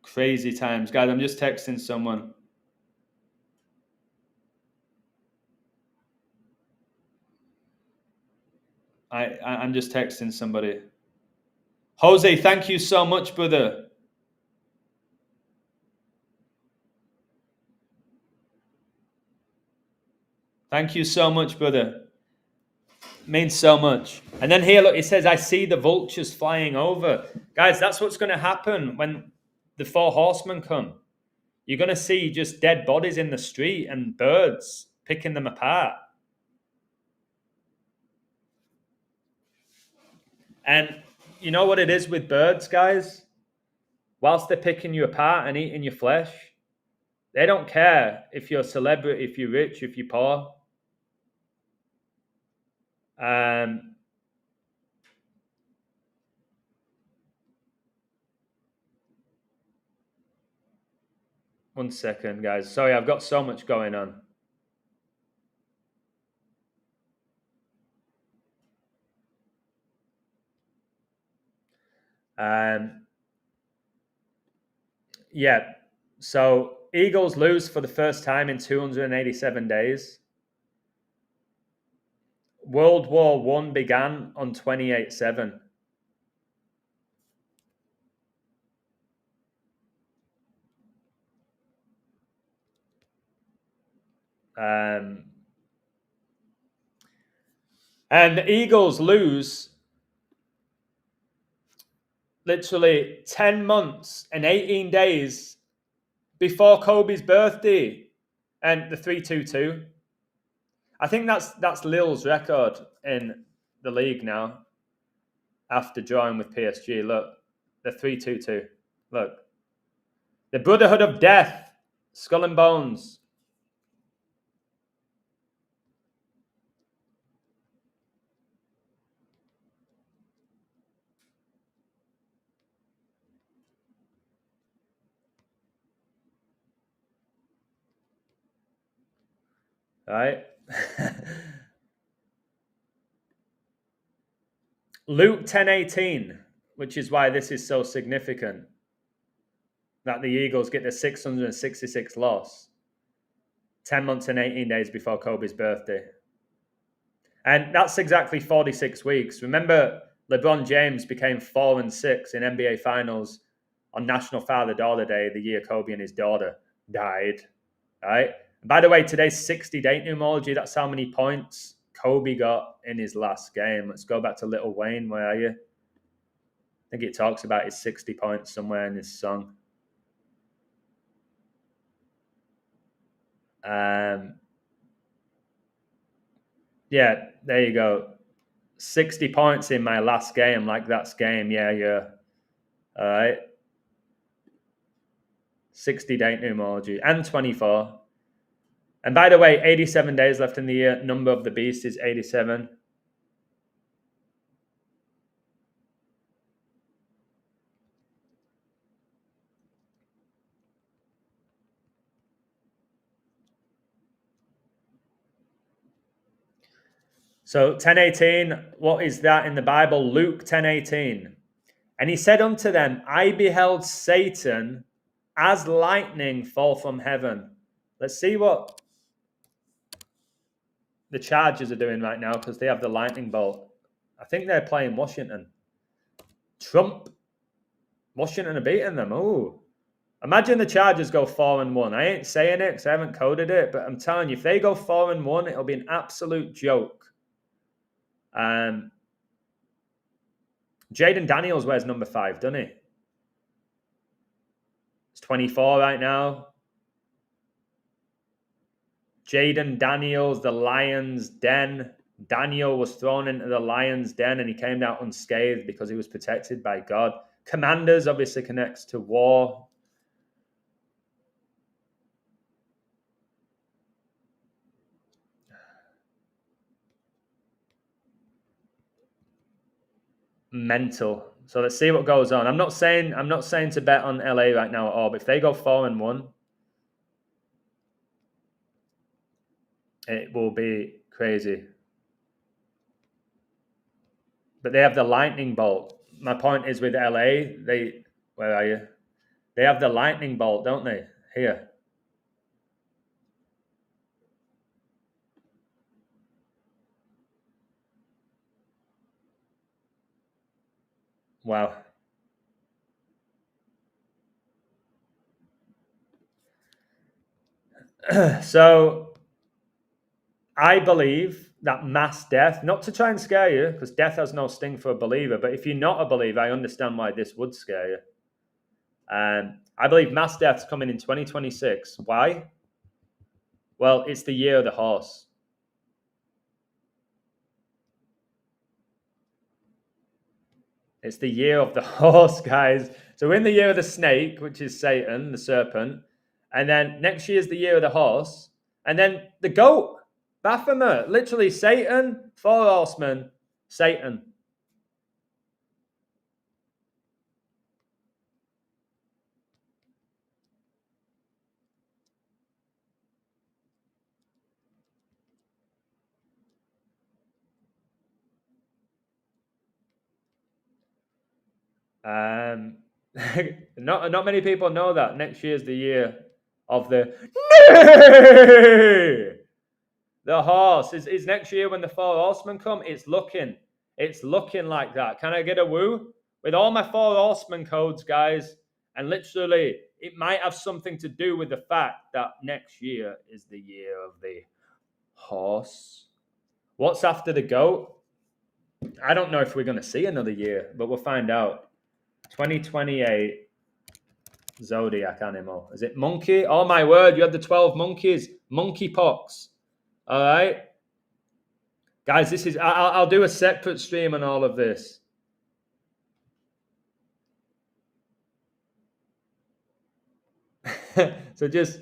[SPEAKER 1] Crazy times. Guys, I'm just texting someone. I'm just texting somebody. Jose, thank you so much, brother. Thank you so much, brother. Means so much. And then here, look, it says, I see the vultures flying over. Guys, that's what's going to happen when the four horsemen come. You're going to see just dead bodies in the street and birds picking them apart. And you know what it is with birds, guys? Whilst they're picking you apart and eating your flesh, they don't care if you're a celebrity, if you're rich, if you're poor. One second, guys. Sorry, I've got so much going on. Yeah, so Eagles lose for the first time in 287 days. World War I began on 28/7. And the Eagles lose literally 10 months and 18 days before Kobe's birthday and the 3-2-2. I think that's Lil's record in the league now after drawing with PSG. Look, the 3-2-2. Look. The Brotherhood of Death, Skull and Bones. right? Luke 10:18, which is why this is so significant, that the Eagles get the 666 loss 10 months and 18 days before Kobe's birthday. And that's exactly 46 weeks. Remember, LeBron James became 4-6 in NBA Finals on National Father-Daughter Day, the year Kobe and his daughter died. Right? And by the way, today's 60-date numerology, that's how many points Kobe got in his last game. Let's go back to Little Wayne. Where are you? I think it talks about his 60 points somewhere in his song. Yeah, there you go. 60 points in my last game, like that's game. Yeah. All right. 60-date numerology and 24. And by the way, 87 days left in the year. Number of the beast is 87. So 10:18, what is that in the Bible? Luke 10:18. And he said unto them, I beheld Satan as lightning fall from heaven. Let's see what the Chargers are doing right now because they have the lightning bolt. I think they're playing Washington. Washington are beating them. Oh, imagine the Chargers go 4-1. I ain't saying it because I haven't coded it, but I'm telling you, if they go 4-1, it'll be an absolute joke. Jaden Daniels wears number 5, doesn't he? It's 24 right now. Jaden Daniels, the Lions' Den. Daniel was thrown into the Lions' Den and he came out unscathed because he was protected by God. Commanders obviously connects to war. Mental. So let's see what goes on. I'm not saying to bet on LA right now at all, but if they go 4-1, it will be crazy. But they have the lightning bolt. My point is with LA, where are you? They have the lightning bolt, don't they? Here. Wow. So I believe that mass death, not to try and scare you, because death has no sting for a believer, but if you're not a believer, I understand why this would scare you. I believe mass death's coming in 2026. Why? Well, it's the year of the horse. It's the year of the horse, guys. So we're in the year of the snake, which is Satan, the serpent. And then next year is the year of the horse. And then the goat, Baphomet, literally Satan, 4 horsemen, Satan. Not many people know that next year is the year of the horse. Is next year when the 4 horsemen come? It's looking like that. Can I get a woo with all my 4 horsemen codes, guys? And literally, it might have something to do with the fact that next year is the year of the horse. What's after the goat? I don't know if we're going to see another year, but we'll find out. 2028 zodiac animal. Is it monkey? Oh my word, you had the 12 monkeys. Monkeypox. All right. Guys, this is I'll do a separate stream on all of this. So just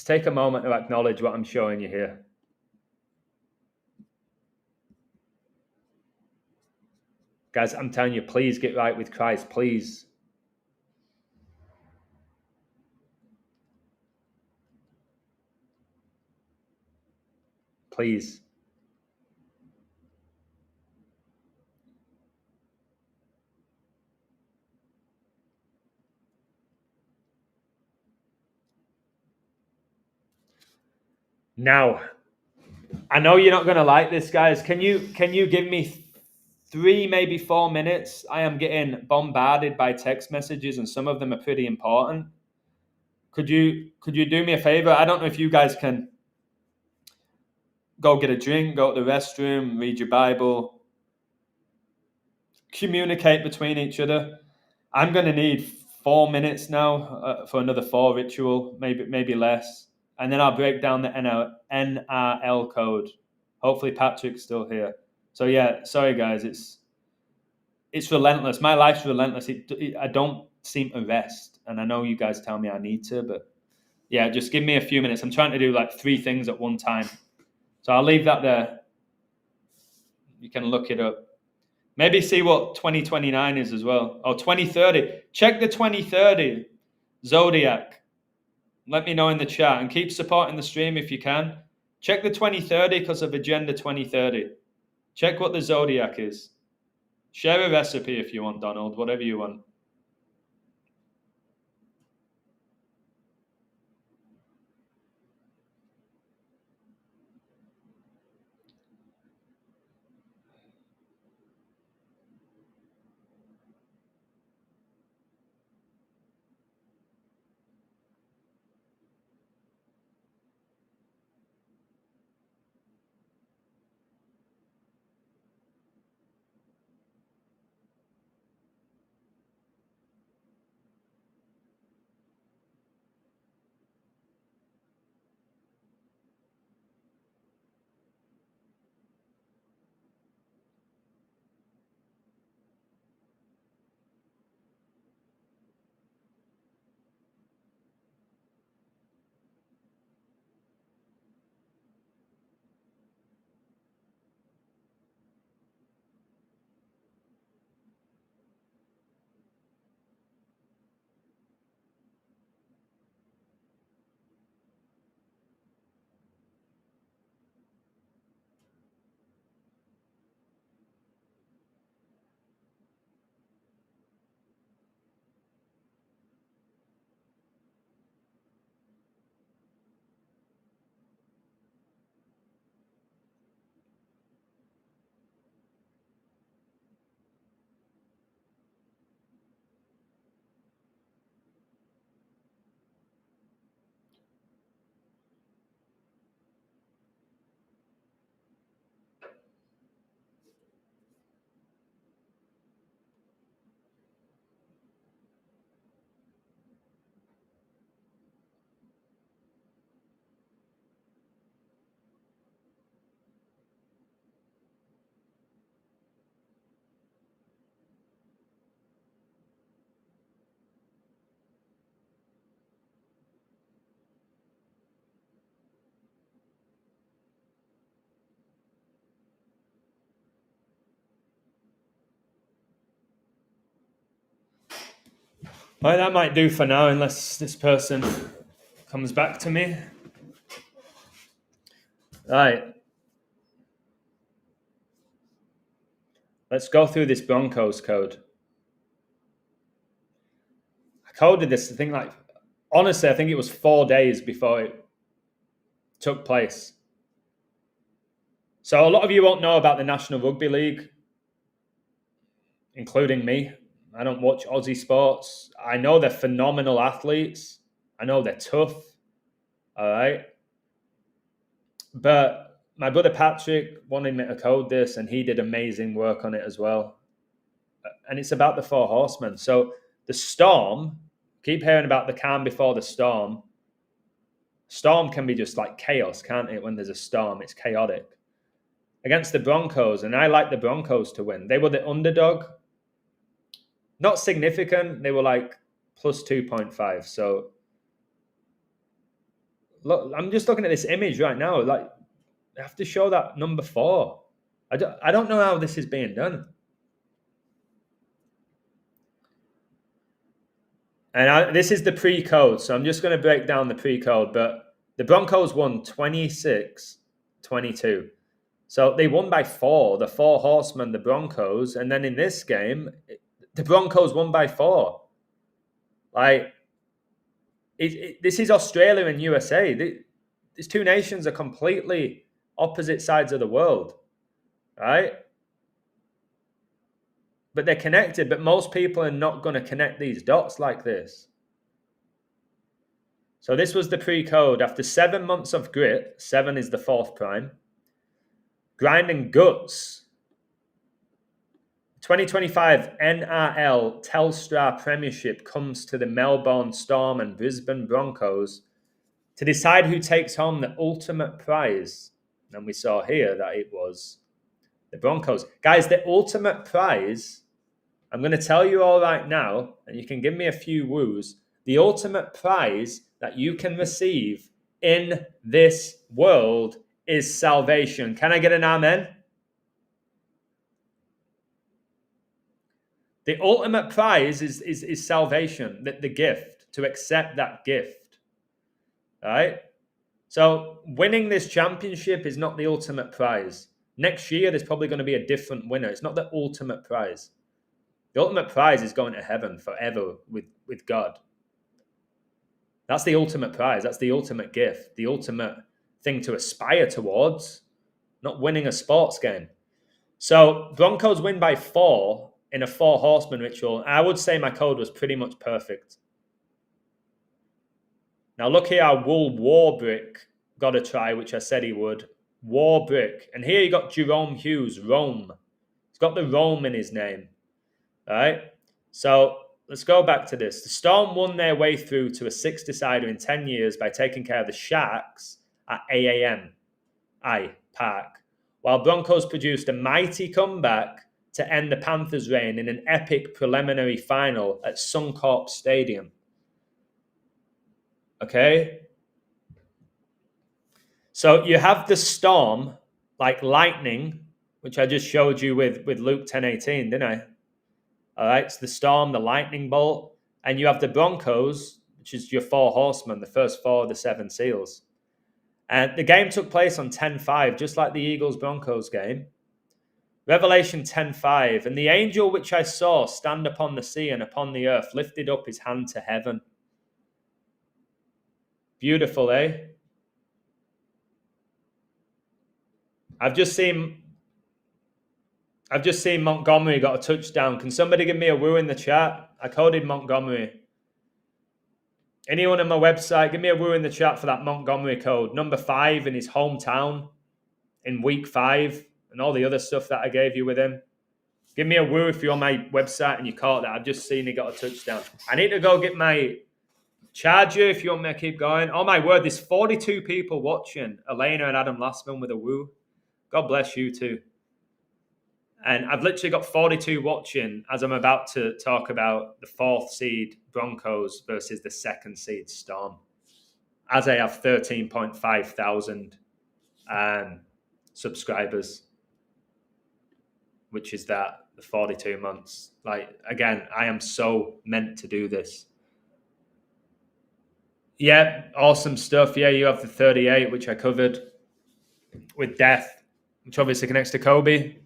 [SPEAKER 1] take a moment to acknowledge what I'm showing you here. Guys, I'm telling you, please get right with Christ, please. Please. Now, I know you're not going to like this, guys. Can you give me 3, maybe 4 minutes? I am getting bombarded by text messages, and some of them are pretty important. Could you do me a favor? I don't know if you guys can go get a drink, go to the restroom, read your Bible, communicate between each other. I'm going to need 4 minutes now for another 4 ritual, maybe less. And then I'll break down the NRL code. Hopefully Patrick's still here. So yeah, sorry guys, it's relentless. My life's relentless. I don't seem to rest. And I know you guys tell me I need to, but yeah, just give me a few minutes. I'm trying to do like 3 things at one time. So I'll leave that there. You can look it up. Maybe see what 2029 is as well. Oh, 2030. Check the 2030 Zodiac. Let me know in the chat and keep supporting the stream if you can. Check the 2030 because of Agenda 2030. Check what the Zodiac is. Share a recipe if you want, Donald, whatever you want. Well, that might do for now, unless this person comes back to me. Right. Let's go through this Broncos code. I coded this, I think, honestly, I think it was 4 days before it took place. So a lot of you won't know about the National Rugby League, including me. I don't watch Aussie sports. I know they're phenomenal athletes. I know they're tough. All right. But my brother Patrick wanted me to code this, and he did amazing work on it as well. And it's about the 4 horsemen. So the storm, keep hearing about the calm before the storm. Storm can be just like chaos, can't it? When there's a storm, it's chaotic. Against the Broncos, and I like the Broncos to win. They were the underdog. Not significant. They were like plus 2.5. So look, I'm just looking at this image right now. Like, I have to show that number 4. I don't know how this is being done. And this is the pre-code, so I'm just going to break down the pre-code. But the Broncos won 26 22. So they won by 4. The 4 horsemen, the Broncos. And then in this game, the Broncos won by 4. Like, this is Australia and USA. These two nations are completely opposite sides of the world, right? But they're connected. But most people are not going to connect these dots like this. So this was the pre-code. After 7 months of grit, 7 is the 4th prime, grinding guts, 2025 NRL Telstra Premiership comes to the Melbourne Storm and Brisbane Broncos to decide who takes home the ultimate prize. And we saw here that it was the Broncos. Guys, the ultimate prize, I'm going to tell you all right now, and you can give me a few woos. The ultimate prize that you can receive in this world is salvation. Can I get an amen? The ultimate prize is salvation, the gift, to accept that gift. All right? So winning this championship is not the ultimate prize. Next year, there's probably going to be a different winner. It's not the ultimate prize. The ultimate prize is going to heaven forever with God. That's the ultimate prize. That's the ultimate gift, the ultimate thing to aspire towards, not winning a sports game. So Broncos win by 4 in a 4 horseman ritual. I would say my code was pretty much perfect. Now look here how Wool Warbrick got a try, which I said he would. Warbrick. And here you got Jerome Hughes, Rome. He's got the Rome in his name. All right? So let's go back to this. The Storm won their way through to a 6th decider in 10 years by taking care of the Sharks at AAM Park, while Broncos produced a mighty comeback to end the Panthers' reign in an epic preliminary final at Suncorp Stadium. Okay? So you have the Storm, like lightning, which I just showed you with Luke 10:18, didn't I? All right, it's the Storm, the lightning bolt, and you have the Broncos, which is your 4 horsemen, the first 4 of the 7 seals. And the game took place on 10:5, just like the Eagles-Broncos game. Revelation 10:5, and the angel which I saw stand upon the sea and upon the earth lifted up his hand to heaven. Beautiful, eh? I've just seen Montgomery got a touchdown. Can somebody give me a woo in the chat? I coded Montgomery. Anyone on my website, give me a woo in the chat for that Montgomery code. Number 5 in his hometown in week 5 and all the other stuff that I gave you with him. Give me a woo if you're on my website and you caught that. I've just seen he got a touchdown. I need to go get my charger if you want me to keep going. Oh my word, there's 42 people watching. Elena and Adam Lastman with a woo. God bless you too. And I've literally got 42 watching as I'm about to talk about the 4th seed Broncos versus the 2nd seed Storm. As I have 13.5 thousand subscribers, which is that, the 42 months. Like, again, I am so meant to do this. Yeah, awesome stuff. Yeah, you have the 38, which I covered with Death, which obviously connects to Kobe.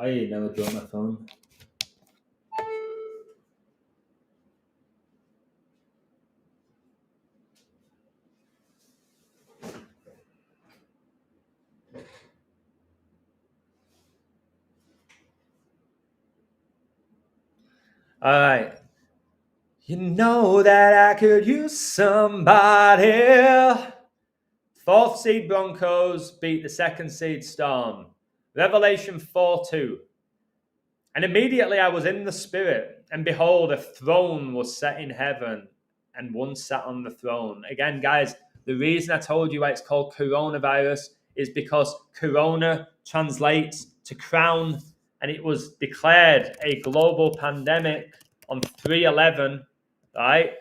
[SPEAKER 1] I never dropped my phone. All right. You know that I could use somebody. 4th seed Broncos beat the 2nd seed Storm. Revelation 4:2. And immediately I was in the spirit, and behold, a throne was set in heaven, and one sat on the throne. Again, guys, the reason I told you why it's called coronavirus is because corona translates to crown, and it was declared a global pandemic on 3/11, right?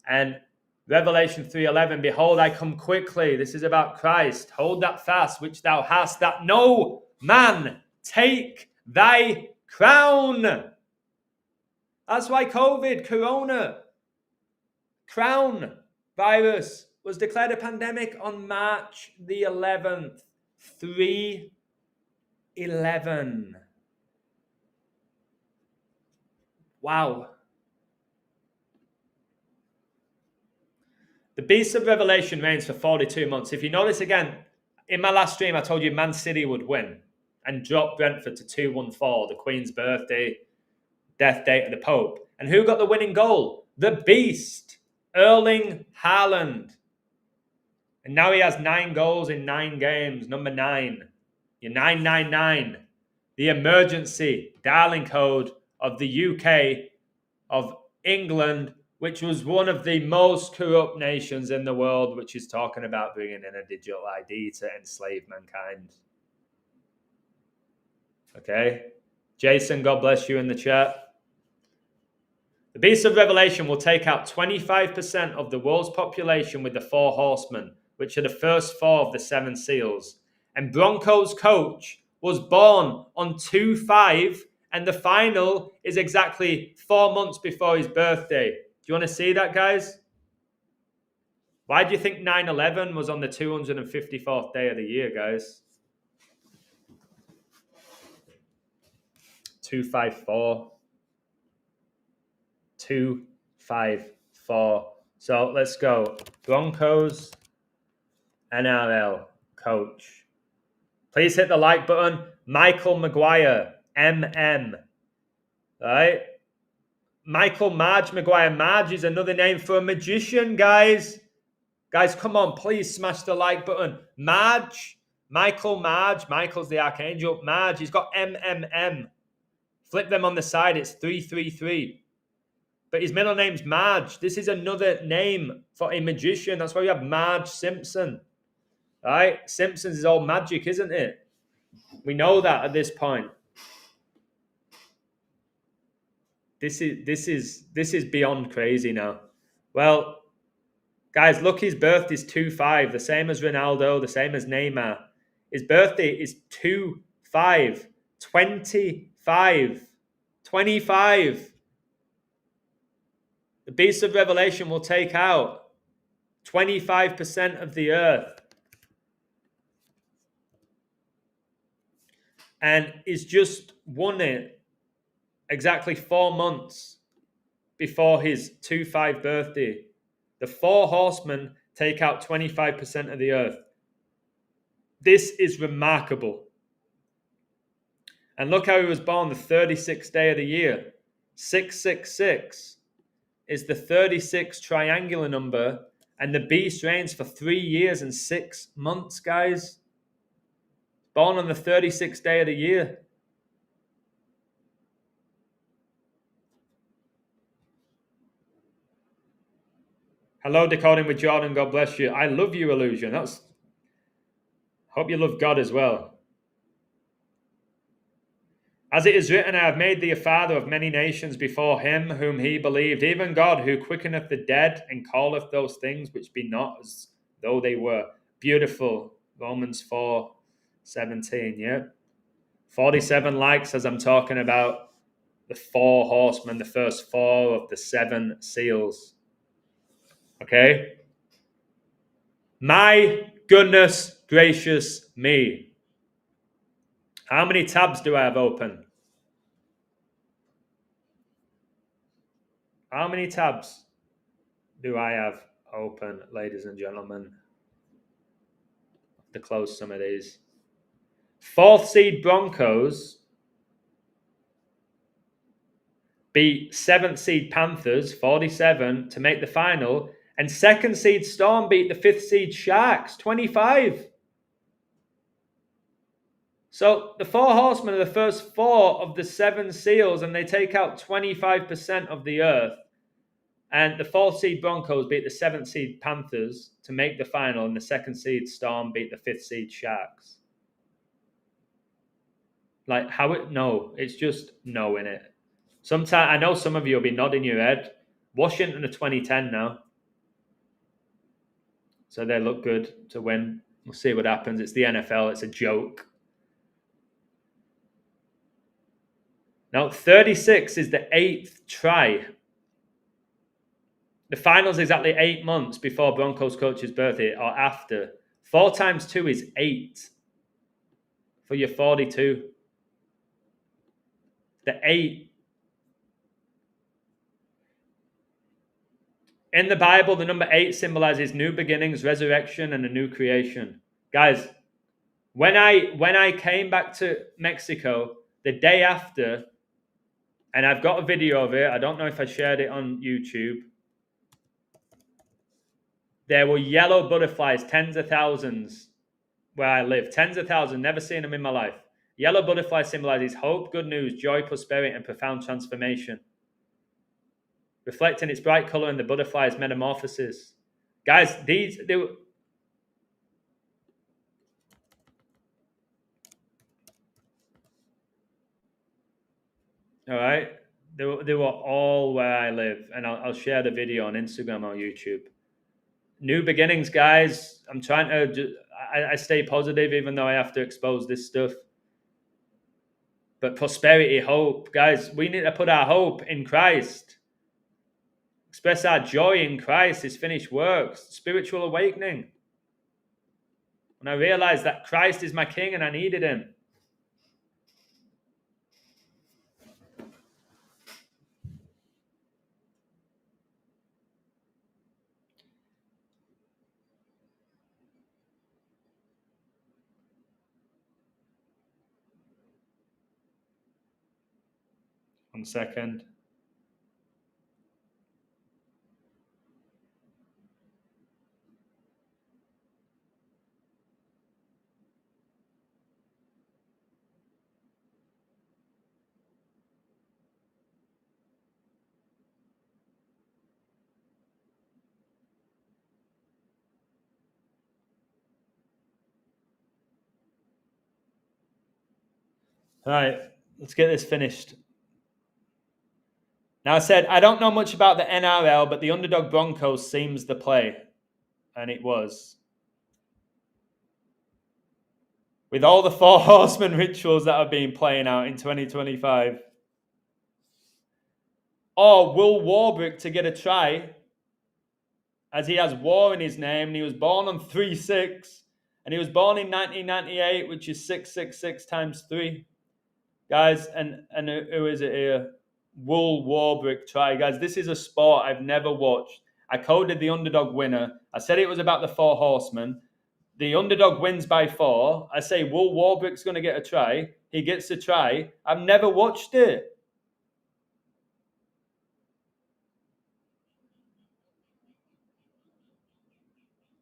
[SPEAKER 1] And Revelation 3:11, behold, I come quickly. This is about Christ. Hold that fast, which thou hast, that no man take thy crown. That's why COVID, corona, crown virus was declared a pandemic on March the 11th, 3/11. Wow. The beast of Revelation reigns for 42 months. If you notice again, in my last stream, I told you Man City would win and drop Brentford to 2-1-4, the Queen's birthday, death date of the Pope. And who got the winning goal? The beast, Erling Haaland. And now he has 9 goals in 9 games. Number 9. Your 999. The emergency dialing code of the UK, of England, which was one of the most corrupt nations in the world, which is talking about bringing in a digital ID to enslave mankind. Okay? Jason, God bless you in the chat. The beast of Revelation will take out 25% of the world's population with the 4 horsemen, which are the first 4 of the 7 seals. And Broncos coach was born on 2/5, and the final is exactly 4 months before his birthday. Do you want to see that, guys? Why do you think 9/11 was on the 254th day of the year, guys? 254. 254. So let's go. Broncos NRL coach. Please hit the like button. Michael Maguire, MM. Right? Michael Marge Maguire. Marge is another name for a magician, guys. Guys, come on, please smash the like button. Marge, Michael Marge. Michael's the archangel. Marge, he's got MMM. Flip them on the side, it's 333. But his middle name's Marge. This is another name for a magician. That's why we have Marge Simpson. All right? Simpsons is all magic, isn't it? We know that at this point. This is beyond crazy now. Well, guys, look, his birthday is 2/5, the same as Ronaldo, the same as Neymar. His birthday is 2/5, 25. 25. The beast of Revelation will take out 25% of the earth. And he's just won it exactly 4 months before his 2/5 birthday. The 4 horsemen take out 25% of the earth. This is remarkable. And look how he was born the 36th day of the year. 666 is the 36th triangular number, and the beast reigns for 3 years and 6 months, guys. Born on the 36th day of the year. Hello, Decoding with Jordan. God bless you. I love you, Illusion. Hope you love God as well. As it is written, I have made thee a father of many nations before him whom he believed, even God who quickeneth the dead and calleth those things which be not as though they were. Beautiful. Romans 4:17, yeah? 47 likes as I'm talking about the 4 horsemen, the first 4 of the 7 seals. Okay? My goodness gracious me. How many tabs do I have open? How many tabs do I have open, ladies and gentlemen? I have to close some of these. 4th seed Broncos beat 7th seed Panthers, 47, to make the final. And 2nd seed Storm beat the 5th seed Sharks, 25. So the 4 horsemen are the first 4 of the 7 seals, and they take out 25% of the earth. And the 4th seed Broncos beat the 7th seed Panthers to make the final, and the 2nd seed Storm beat the 5th seed Sharks. Like how it? No, it's just no in it. Sometimes I know some of you will be nodding your head. Washington are 2010 now, so they look good to win. We'll see what happens. It's the NFL. It's a joke. Now 36 is the 8th try. The final's exactly 8 months before Broncos coach's birthday or after. 4 times 2 is 8 for your 42. The 8. In the Bible, the number 8 symbolizes new beginnings, resurrection, and a new creation. Guys, when I came back to Mexico the day after, and I've got a video of it, I don't know if I shared it on YouTube. There were yellow butterflies, tens of thousands, where I live. Tens of thousands, never seen them in my life. Yellow butterfly symbolizes hope, good news, joy, prosperity, and profound transformation, reflecting its bright color in the butterfly's metamorphosis. Guys, they were... All right, they were all where I live, and I'll share the video on Instagram or YouTube. New beginnings, guys. I'm trying to... I stay positive even though I have to expose this stuff. But prosperity, hope. Guys, we need to put our hope in Christ. Express our joy in Christ, his finished works, spiritual awakening. When I realized that Christ is my king and I needed him. One second. All right, let's get this finished. Now, I said, I don't know much about the NRL, but the underdog Broncos seems the play. And it was. With all the 4 horsemen rituals that have been playing out in 2025. Or will Warbrick to get a try, as he has war in his name, and he was born on 3/6, and he was born in 1998, which is 666 times 3. Guys, and who is it here? Wool Warbrick try. Guys, this is a sport I've never watched. I coded the underdog winner. I said it was about the 4 horsemen. The underdog wins by 4. I say Wool Warbrick's going to get a try. He gets a try. I've never watched it.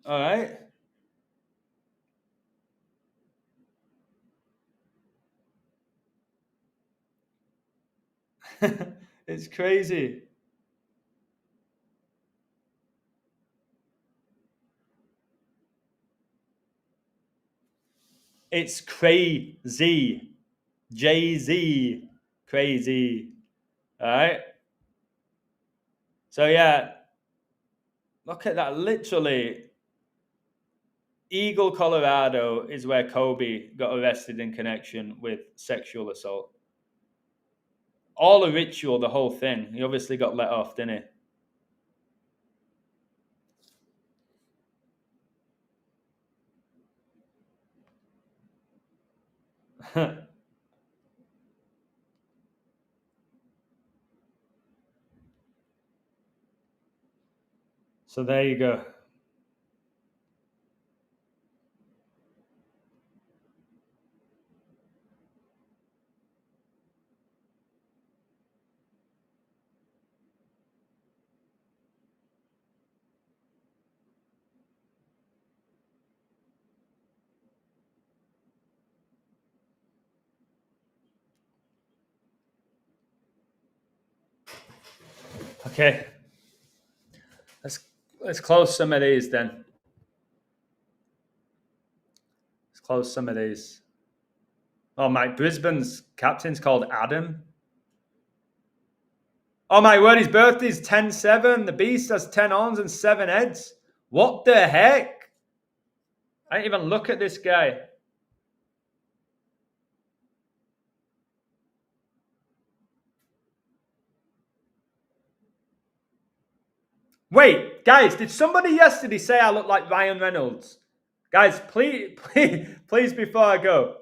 [SPEAKER 1] All right. It's crazy. It's crazy. Jay-Z. Crazy. All right. So, yeah. Look at that. Literally. Eagle, Colorado is where Kobe got arrested in connection with sexual assault. All a ritual, the whole thing. He obviously got let off, didn't he? So there you go. Okay. Let's close some of these then. Let's close some of these. Oh my, Brisbane's captain's called Adam. Oh my word, his birthday's 10/7. The beast has 10 arms and 7 heads. What the heck? I didn't even look at this guy. Wait, guys, did somebody yesterday say I look like Ryan Reynolds? Guys, please, before I go.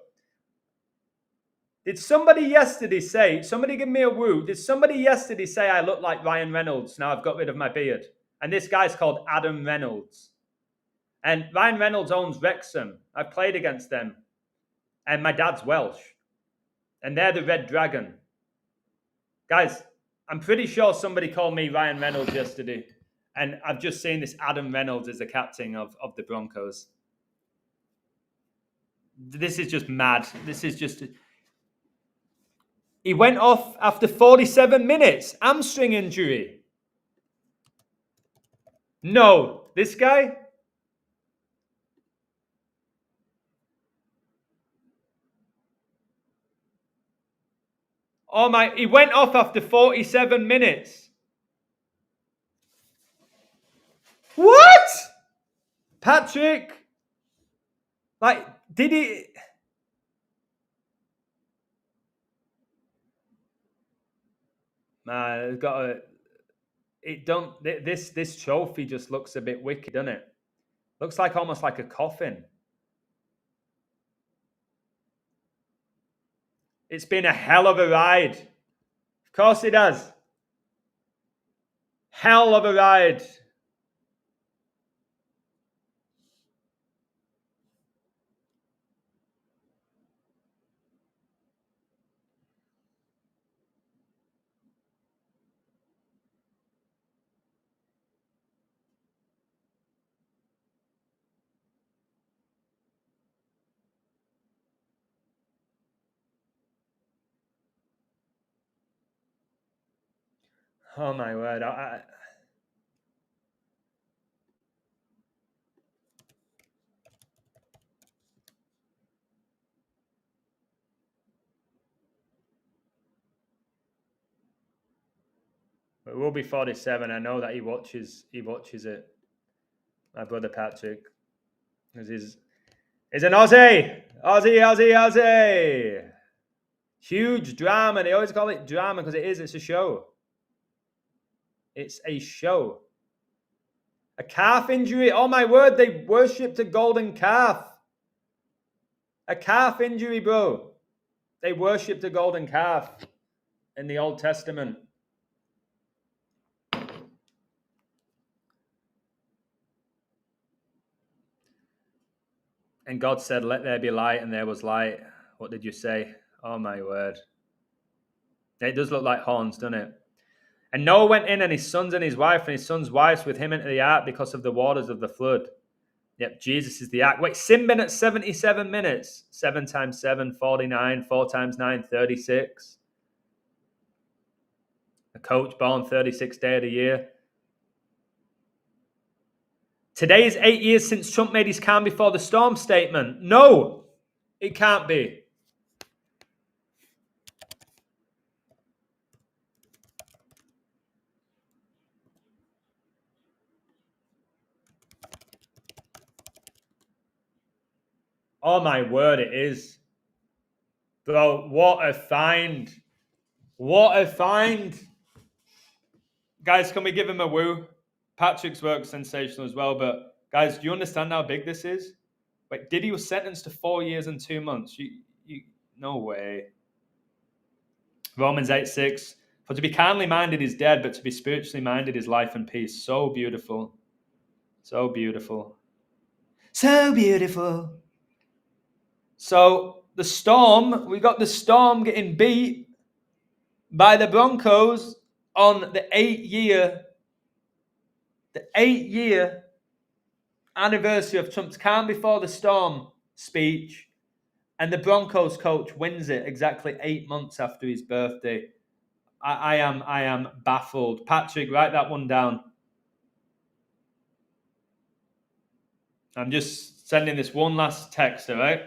[SPEAKER 1] Did somebody yesterday say, somebody give me a woo, did somebody yesterday say I look like Ryan Reynolds now I've got rid of my beard? And this guy's called Adam Reynolds. And Ryan Reynolds owns Wrexham. I've played against them. And my dad's Welsh. And they're the Red Dragon. Guys, I'm pretty sure somebody called me Ryan Reynolds yesterday. And I've just seen this Adam Reynolds as the captain of the Broncos. This is just mad. This is just... He went off after 47 minutes. Hamstring injury. No. This guy? Oh my... He went off after 47 minutes. What? Patrick? Like, did he... Man, it's got a... It don't... This trophy just looks a bit wicked, doesn't it? Looks like almost like a coffin. It's been a hell of a ride. Of course it has. Hell of a ride. Oh my word. It will be 47. I know that he watches it. My brother Patrick. He's an Aussie. Aussie. Huge drama. They always call it drama because it is. It's a show. It's a show. A calf injury. Oh my word. They worshipped a golden calf. A calf injury, bro. They worshipped a golden calf in the Old Testament. And God said, let there be light, and there was light. What did you say? Oh my word. It does look like horns, doesn't it? And Noah went in, and his sons and his wife and his sons' wives with him into the ark because of the waters of the flood. Yep, Jesus is the ark. Wait, sin been at 77 minutes. 7 times 7, 49. 4 times 9, 36. A coach born 36th day of the year. Today is 8 years since Trump made his calm before the storm statement. No, it can't be. Oh my word, it is. Bro, what a find. What a find. Guys, can we give him a woo? Patrick's work sensational as well, but guys, do you understand how big this is? Wait, Diddy was sentenced to 4 years and 2 months. No way. Romans 8:6. For to be carnally minded is dead, but to be spiritually minded is life and peace. So beautiful. So beautiful. So beautiful. So the Storm, we got the Storm getting beat by the Broncos on the 8-year anniversary of Trump's calm before the storm speech, and the Broncos coach wins it exactly 8 months after his birthday. I am baffled. Patrick, write that one down. I'm just sending this one last text, all right?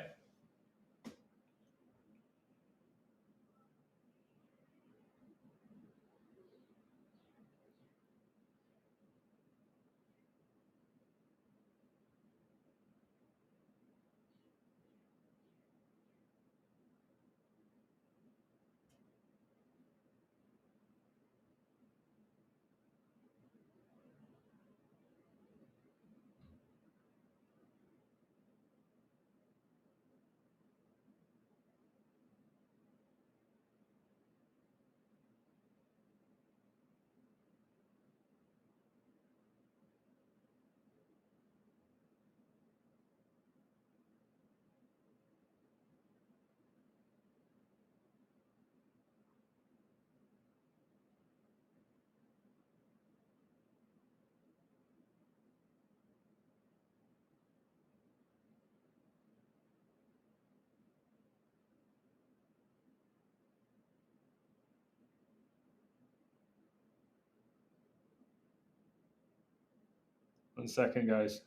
[SPEAKER 1] 1 second, guys.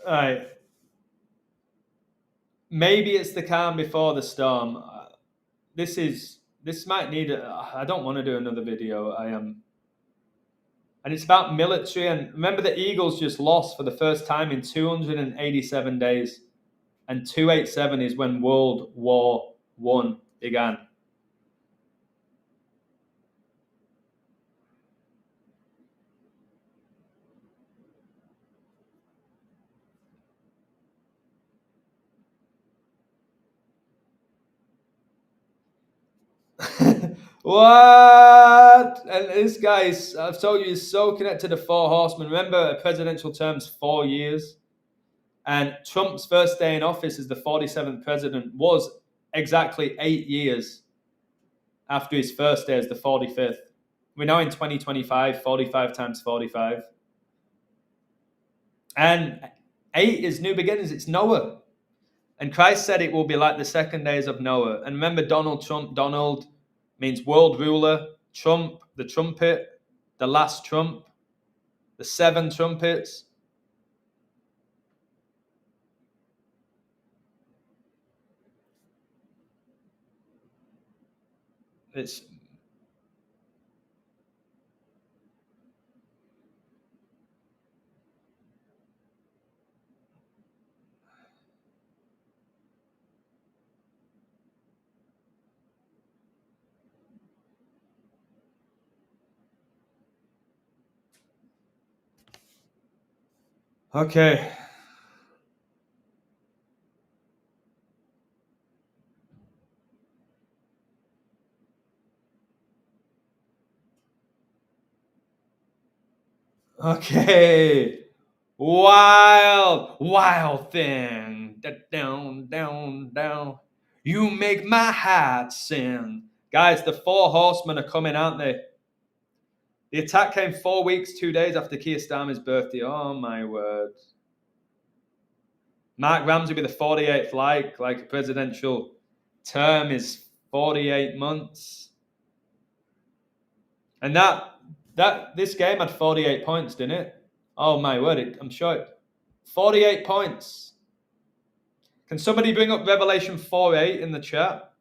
[SPEAKER 1] All right. Maybe it's the calm before the storm. This might need. I don't want to do another video. I am. And it's about military. And remember, the Eagles just lost for the first time in 287 days. And 287 is when World War I began. What? And this guy is, I've told you, is so connected to Four Horsemen. Remember, a presidential term's 4 years. And Trump's first day in office as the 47th president was exactly 8 years after his first day as the 45th. We're now in 2025, 45 times 45. And 8 is new beginnings. It's Noah. And Christ said it will be like the second days of Noah. And remember Donald Trump. Donald means world ruler. Trump, the trumpet, the last trump, the 7 trumpets. It's okay. Okay. Wild thing. Down, down, down. You make my heart sing. Guys, the 4 horsemen are coming, aren't they? The attack came 4 weeks, 2 days after Keir Starmer's birthday. Oh, my word. Mark Ramsey with the 48th like a presidential term is 48 months. And this game had 48 points, didn't it? Oh, my word. I'm sure 48 points. Can somebody bring up Revelation 4:8 in the chat?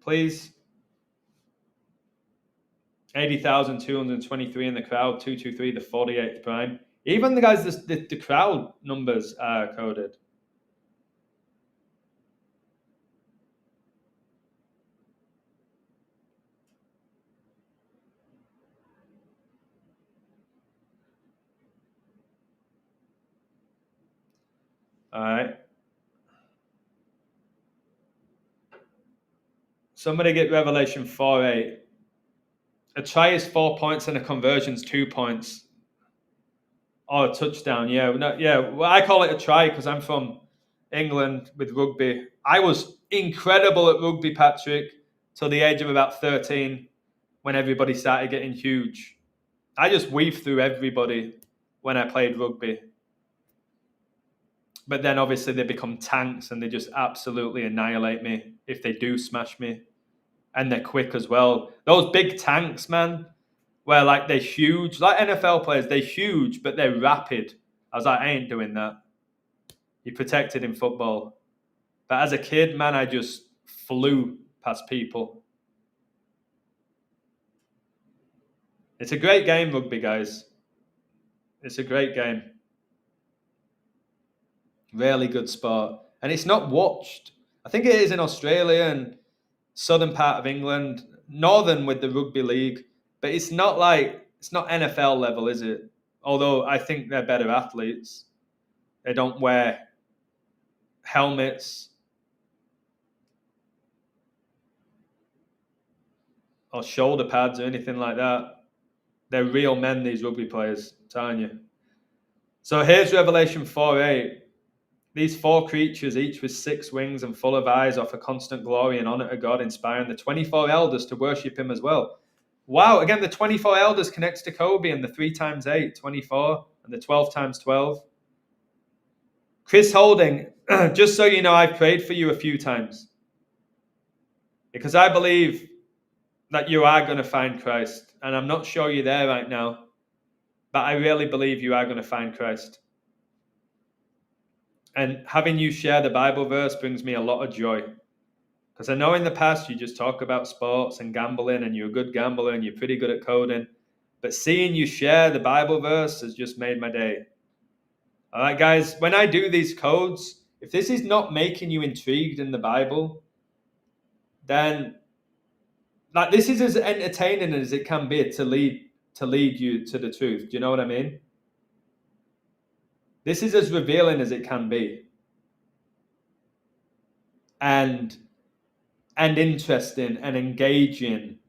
[SPEAKER 1] Please. 80,223 in the crowd, 223, the 48th prime. Even the guys, the crowd numbers are coded. All right. Somebody get Revelation 4:8. A try is 4 points and a conversion's 2 points. Oh, a touchdown. Yeah. No, yeah. Well, I call it a try because I'm from England with rugby. I was incredible at rugby, Patrick, till the age of about 13 when everybody started getting huge. I just weaved through everybody when I played rugby. But then obviously they become tanks and they just absolutely annihilate me if they do smash me. And they're quick as well. Those big tanks, man, where like they're huge, like NFL players, they're huge, but they're rapid. I was like, I ain't doing that. You're protected in football. But as a kid, man, I just flew past people. It's a great game, rugby, guys. It's a great game. Really good sport. And it's not watched. I think it is in Australia and southern part of England, northern with the rugby league, but it's not NFL level, is it? Although I think they're better athletes. They don't wear helmets or shoulder pads or anything like that. They're real men, these rugby players, I'm telling you. So here's Revelation 4:8. These 4 creatures, each with 6 wings and full of eyes, offer constant glory and honor to God, inspiring the 24 elders to worship him as well. Wow, again, the 24 elders connects to Kobe and the 3 times 8, 24, and the 12 times 12. Chris Holding, just so you know, I've prayed for you a few times because I believe that you are going to find Christ. And I'm not sure you're there right now, but I really believe you are going to find Christ. And having you share the Bible verse brings me a lot of joy. Because I know in the past you just talk about sports and gambling and you're a good gambler and you're pretty good at coding. But seeing you share the Bible verse has just made my day. All right, guys, when I do these codes, if this is not making you intrigued in the Bible, then like this is as entertaining as it can be to lead you to the truth. Do you know what I mean? This is as revealing as it can be. And interesting and engaging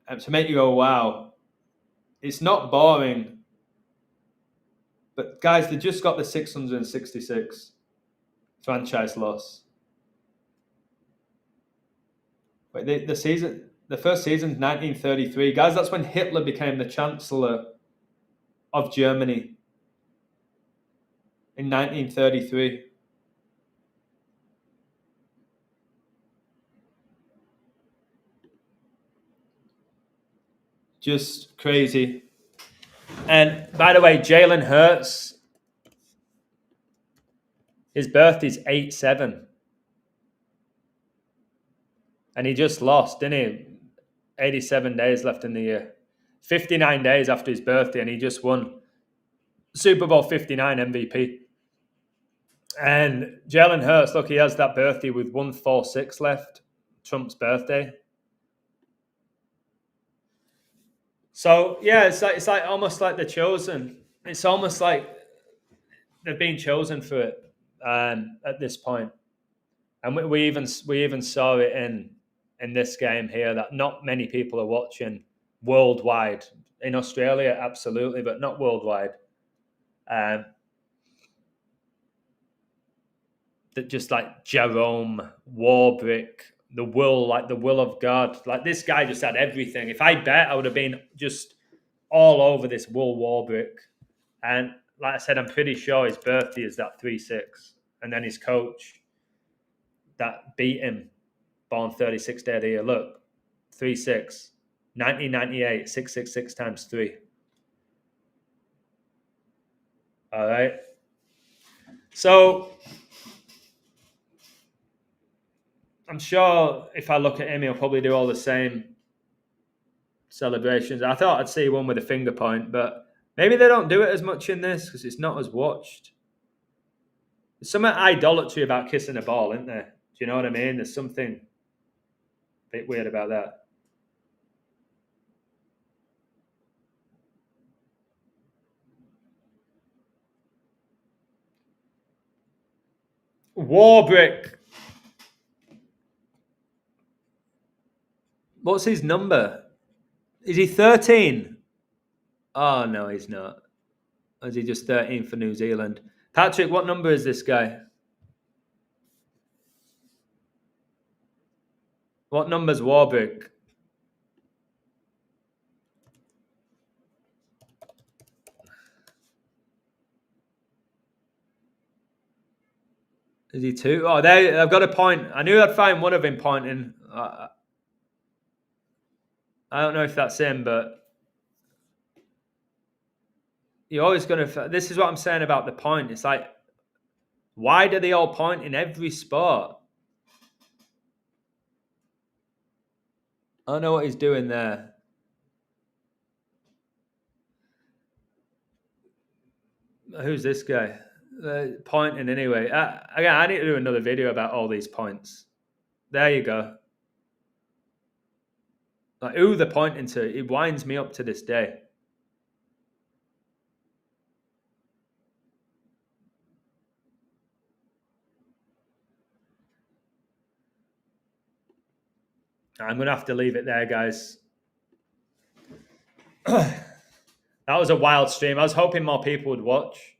[SPEAKER 1] and to make you go, wow. It's not boring. But guys, they just got the 666 franchise loss. Wait, the first season's 1933. Guys, that's when Hitler became the Chancellor of Germany in 1933. Just crazy. And by the way, Jalen Hurts, his birthday's 8/7. And he just lost, didn't he? 87 days left in the year. 59 days after his birthday, and he just won Super Bowl 59 MVP. And Jalen Hurts, look, he has that birthday with 146 left, Trump's birthday. So, yeah, it's like almost like they're chosen. It's almost like they've been chosen for it at this point. And we even saw it in this game here that not many people are watching worldwide. In Australia, absolutely, but not worldwide. That just like Jerome, Warbrick, the will of God. Like this guy just had everything. If I bet, I would have been just all over this Will Warbrick. And like I said, I'm pretty sure his birthday is that 3-6. And then his coach that beat him, born 36th day of the year. Look, 3-6. 1998, 666 times 3. All right. So I'm sure if I look at him, he'll probably do all the same celebrations. I thought I'd see one with a finger point, but maybe they don't do it as much in this because it's not as watched. There's some idolatry about kissing a ball, isn't there? Do you know what I mean? There's something a bit weird about that. Warbrick. What's his number? Is he 13? Oh, no, he's not. Or is he just 13 for New Zealand? Patrick, what number is this guy? What number's Warbrick? Is he 2? Oh, there, I've got a point. I knew I'd find one of him pointing. I don't know if that's him, but you're always going to... This is what I'm saying about the point. It's like, why do they all point in every sport? I don't know what he's doing there. Who's this guy? Pointing anyway. Again, I need to do another video about all these points. There you go. Like, who they're pointing to, it winds me up to this day. I'm going to have to leave it there, guys. That was a wild stream. I was hoping more people would watch.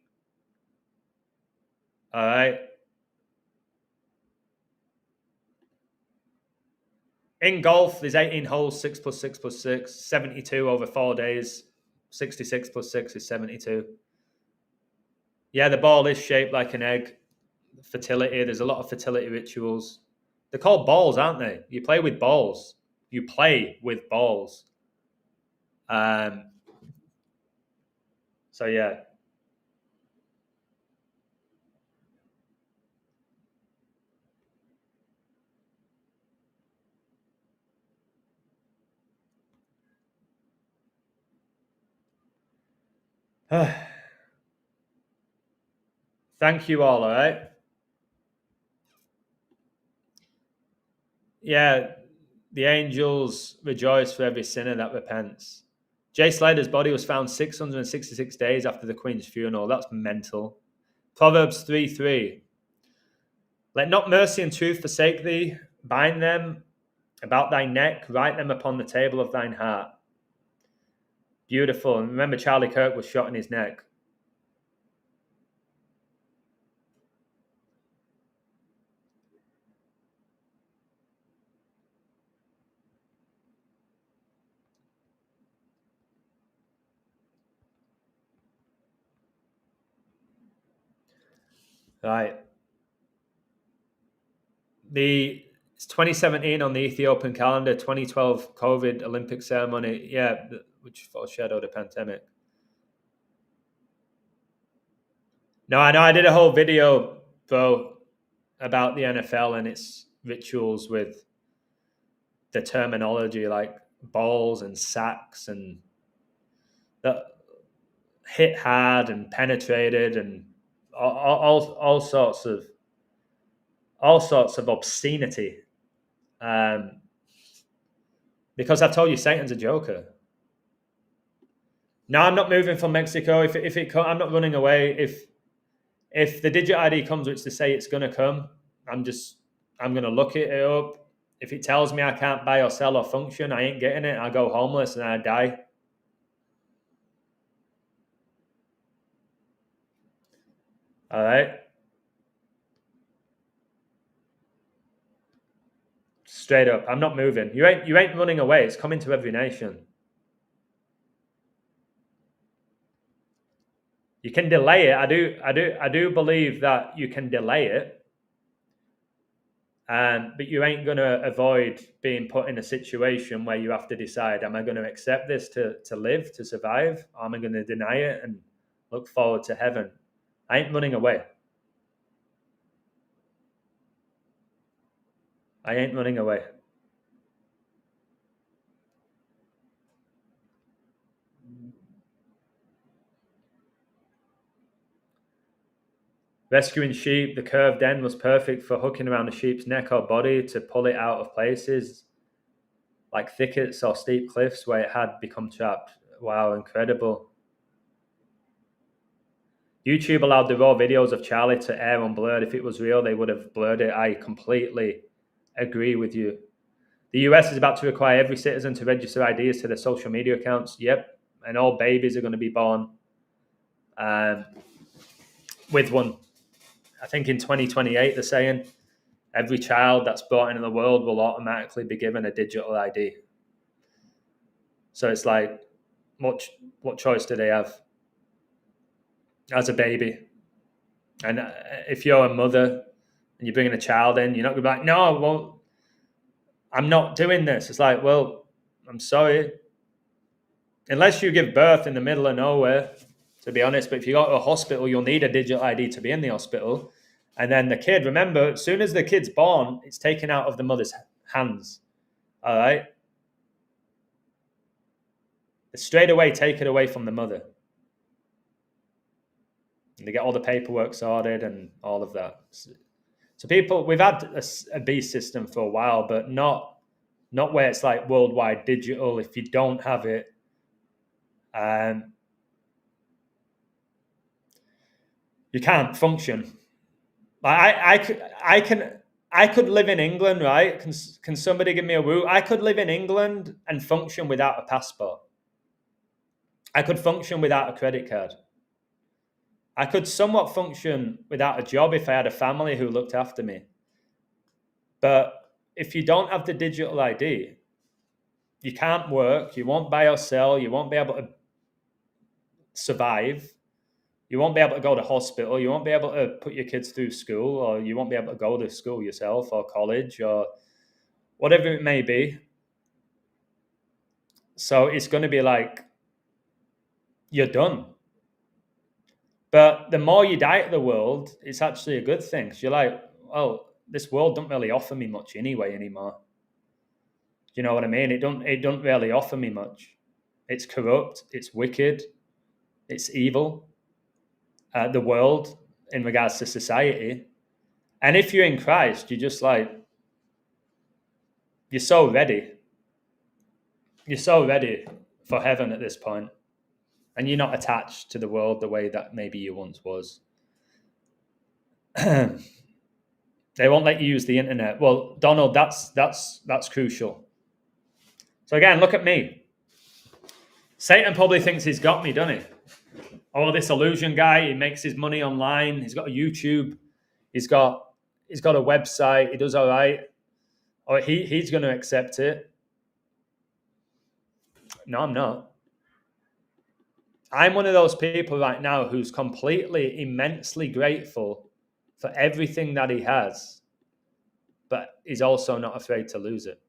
[SPEAKER 1] All right. In golf, there's 18 holes, 6 plus 6 plus 6, 72 over 4 days. 66 plus 6 is 72. Yeah, the ball is shaped like an egg. Fertility, there's a lot of fertility rituals. They're called balls, aren't they? You play with balls. You play with balls. Um, so, yeah. Thank you all right? Yeah, the angels rejoice for every sinner that repents. Jay Slater's body was found 666 days after the Queen's funeral. That's mental. Proverbs 3:3. Let not mercy and truth forsake thee. Bind them about thy neck. Write them upon the table of thine heart. Beautiful. And remember, Charlie Kirk was shot in his neck. Right. It's 2017 on the Ethiopian calendar, 2012 COVID Olympic ceremony. Yeah, which foreshadowed a pandemic. No, I know. I did a whole video, bro, about the NFL and its rituals with the terminology like balls and sacks and the hit hard and penetrated and all sorts of obscenity. Because I told you Satan's a joker. No, I'm not moving from Mexico. I'm not running away. If the digit ID comes, which they say it's going to come, I'm going to look it up. If it tells me I can't buy or sell or function, I ain't getting it. I go homeless and I die. All right. Straight up, I'm not moving. You ain't running away. It's coming to every nation. You can delay it. I do believe that you can delay it. But you ain't going to avoid being put in a situation where you have to decide, am I going to accept this to live, to survive? Or am I going to deny it and look forward to heaven? I ain't running away. I ain't running away. Rescuing sheep, the curved end was perfect for hooking around the sheep's neck or body to pull it out of places like thickets or steep cliffs where it had become trapped. Wow, incredible. YouTube allowed the raw videos of Charlie to air unblurred. If it was real, they would have blurred it. I completely agree with you. The US is about to require every citizen to register IDs to their social media accounts. Yep. And all babies are going to be born with one. I think in 2028, they're saying every child that's brought into the world will automatically be given a digital ID. So it's like, what choice do they have as a baby? And if you're a mother and you're bringing a child in, you're not going to be like, no, well, I'm not doing this. It's like, well, I'm sorry. Unless you give birth in the middle of nowhere, to be honest, but if you go to a hospital, you'll need a digital ID to be in the hospital. And then the kid, remember, as soon as the kid's born, it's taken out of the mother's hands. All right? It's straight away taken away from the mother. And they get all the paperwork sorted and all of that. So people, we've had a B system for a while, but not where it's like worldwide digital. If you don't have it, you can't function. I could live in England, right? Can somebody give me a woo? I could live in England and function without a passport. I could function without a credit card. I could somewhat function without a job if I had a family who looked after me. But if you don't have the digital ID, you can't work, you won't buy or sell, you won't be able to survive, you won't be able to go to hospital, you won't be able to put your kids through school, or you won't be able to go to school yourself or college or whatever it may be. So it's going to be like, you're done. But the more you die to the world, it's actually a good thing. So you're like, well, this world don't really offer me much anyway anymore. Do you know what I mean? It don't really offer me much. It's corrupt, it's wicked, it's evil. The world in regards to society. And if you're in Christ, you're just like, you're so ready. You're so ready for heaven at this point. And you're not attached to the world the way that maybe you once was. They won't let you use the internet. Well, Donald, that's crucial. So again, look at me. Satan probably thinks he's got me, doesn't he? Oh, this illusion guy, he makes his money online. He's got a YouTube. He's got a website. He does all right. Or he's going to accept it. No, I'm not. I'm one of those people right now who's completely, immensely grateful for everything that he has, but he's also not afraid to lose it.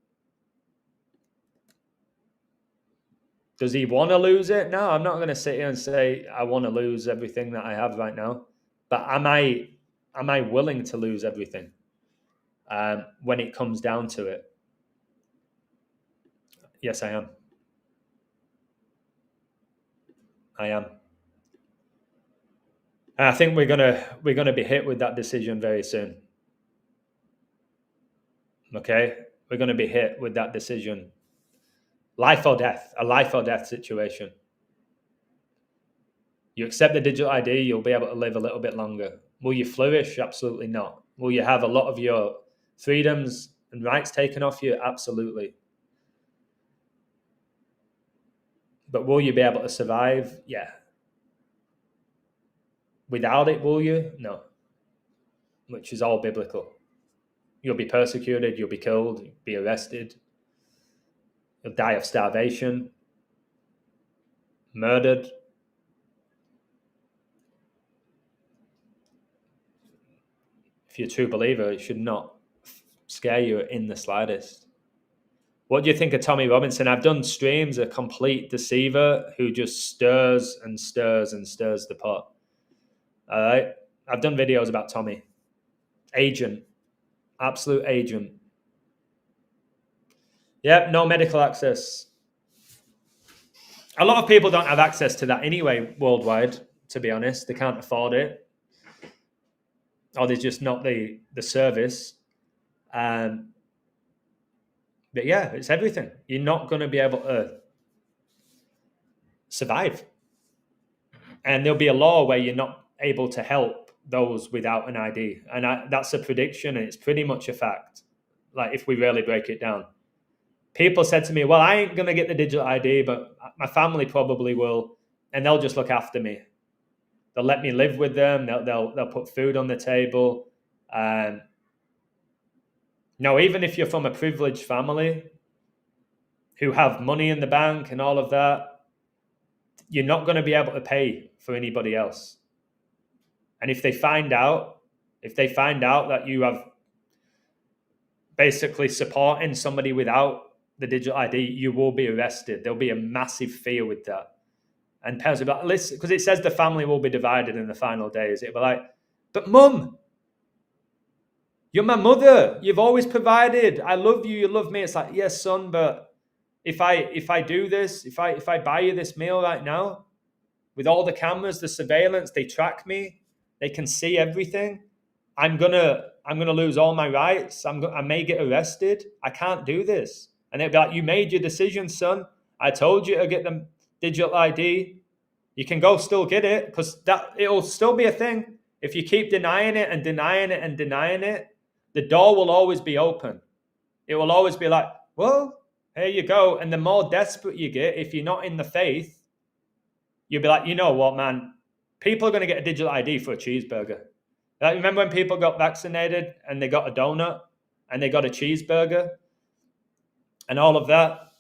[SPEAKER 1] Does he want to lose it? No, I'm not going to sit here and say I want to lose everything that I have right now. But am I willing to lose everything when it comes down to it? Yes, I am. I am. And I think we're gonna be hit with that decision very soon. Okay, we're gonna be hit with that decision. Life or death, a life or death situation. You accept the digital ID, you'll be able to live a little bit longer. Will you flourish? Absolutely not. Will you have a lot of your freedoms and rights taken off you? Absolutely. But will you be able to survive? Yeah. Without it, will you? No. Which is all biblical. You'll be persecuted, you'll be killed, you'll be arrested, you'll die of starvation, murdered. If you're a true believer, it should not scare you in the slightest. What do you think of Tommy Robinson? I've done streams, a complete deceiver who just stirs and stirs and stirs the pot. All right? I've done videos about Tommy. Agent. Absolute agent. Yep, no medical access. A lot of people don't have access to that anyway worldwide, to be honest. They can't afford it. Or there's just not the service. But yeah, it's everything. You're not going to be able to survive. And there'll be a law where you're not able to help those without an ID. And that's a prediction, and it's pretty much a fact. Like, if we really break it down. People said to me, well, I ain't going to get the digital ID, but my family probably will, and they'll just look after me. They'll let me live with them. They'll put food on the table. No, even if you're from a privileged family who have money in the bank and all of that, you're not going to be able to pay for anybody else. And if they find out that you have basically supporting somebody without the digital ID, you will be arrested. There'll be a massive fear with that. And parents will be like, listen, because it says the family will be divided in the final days. It'll be like, but mum, you're my mother. You've always provided. I love you. You love me. It's like, yes, son, but if I do this, if I buy you this meal right now, with all the cameras, the surveillance, they track me, they can see everything. I'm gonna lose all my rights. I may get arrested. I can't do this. And they'll be like, you made your decision, son. I told you to get the digital ID. You can go still get it, because it'll still be a thing. If you keep denying it and denying it and denying it, the door will always be open. It will always be like, well, here you go. And the more desperate you get, if you're not in the faith, you'll be like, you know what, man? People are going to get a digital ID for a cheeseburger. Like, remember when people got vaccinated and they got a donut and they got a cheeseburger and all of that?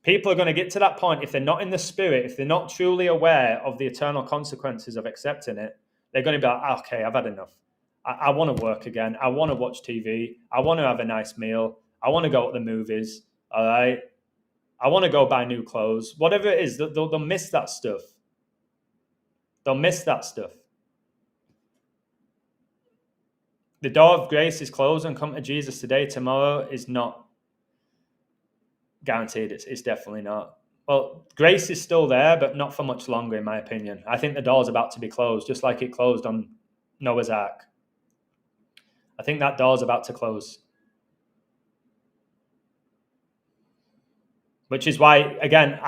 [SPEAKER 1] People are going to get to that point if they're not in the spirit, if they're not truly aware of the eternal consequences of accepting it. They're going to be like, okay, I've had enough. I want to work again. I want to watch TV. I want to have a nice meal. I want to go to the movies. All right. I want to go buy new clothes. Whatever it is, they'll miss that stuff. They'll miss that stuff. The door of grace is closed and come to Jesus today. Tomorrow is not guaranteed. It's definitely not. Well, grace is still there, but not for much longer, in my opinion. I think the door's about to be closed, just like it closed on Noah's Ark. I think that door's about to close. Which is why, again,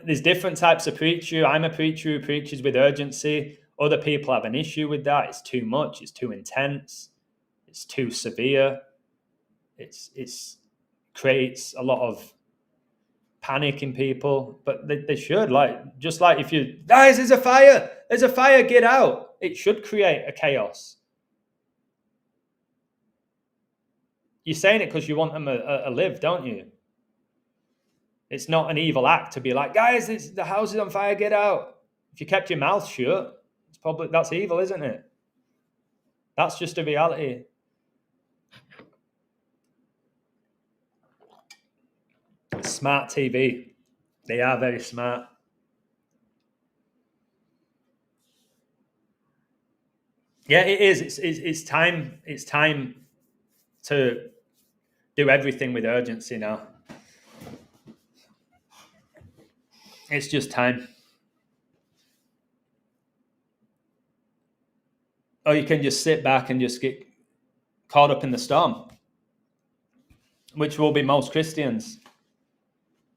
[SPEAKER 1] there's different types of preacher. I'm a preacher who preaches with urgency. Other people have an issue with that. It's too much. It's too intense. It's too severe. It's creates a lot of panic in people. But they should, just like if you, guys, there's a fire, get out. It should create a chaos. You're saying it because you want them to live, don't you? It's not an evil act to be like, guys, the house is on fire, get out. If you kept your mouth shut, that's evil, isn't it? That's just a reality. Smart TV. They are very smart. Yeah, it is. It's time. It's time to do everything with urgency now. It's just time. Or you can just sit back and just get caught up in the storm, which will be most Christians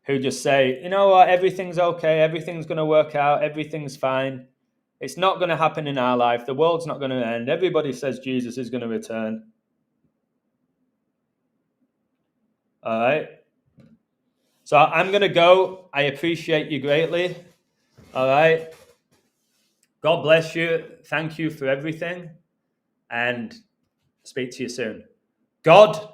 [SPEAKER 1] who just say, you know what, everything's okay, everything's going to work out, everything's fine. It's not going to happen in our life. The world's not going to end. Everybody says Jesus is going to return. All right. So I'm going to go. I appreciate you greatly. All right. God bless you. Thank you for everything. And speak to you soon. God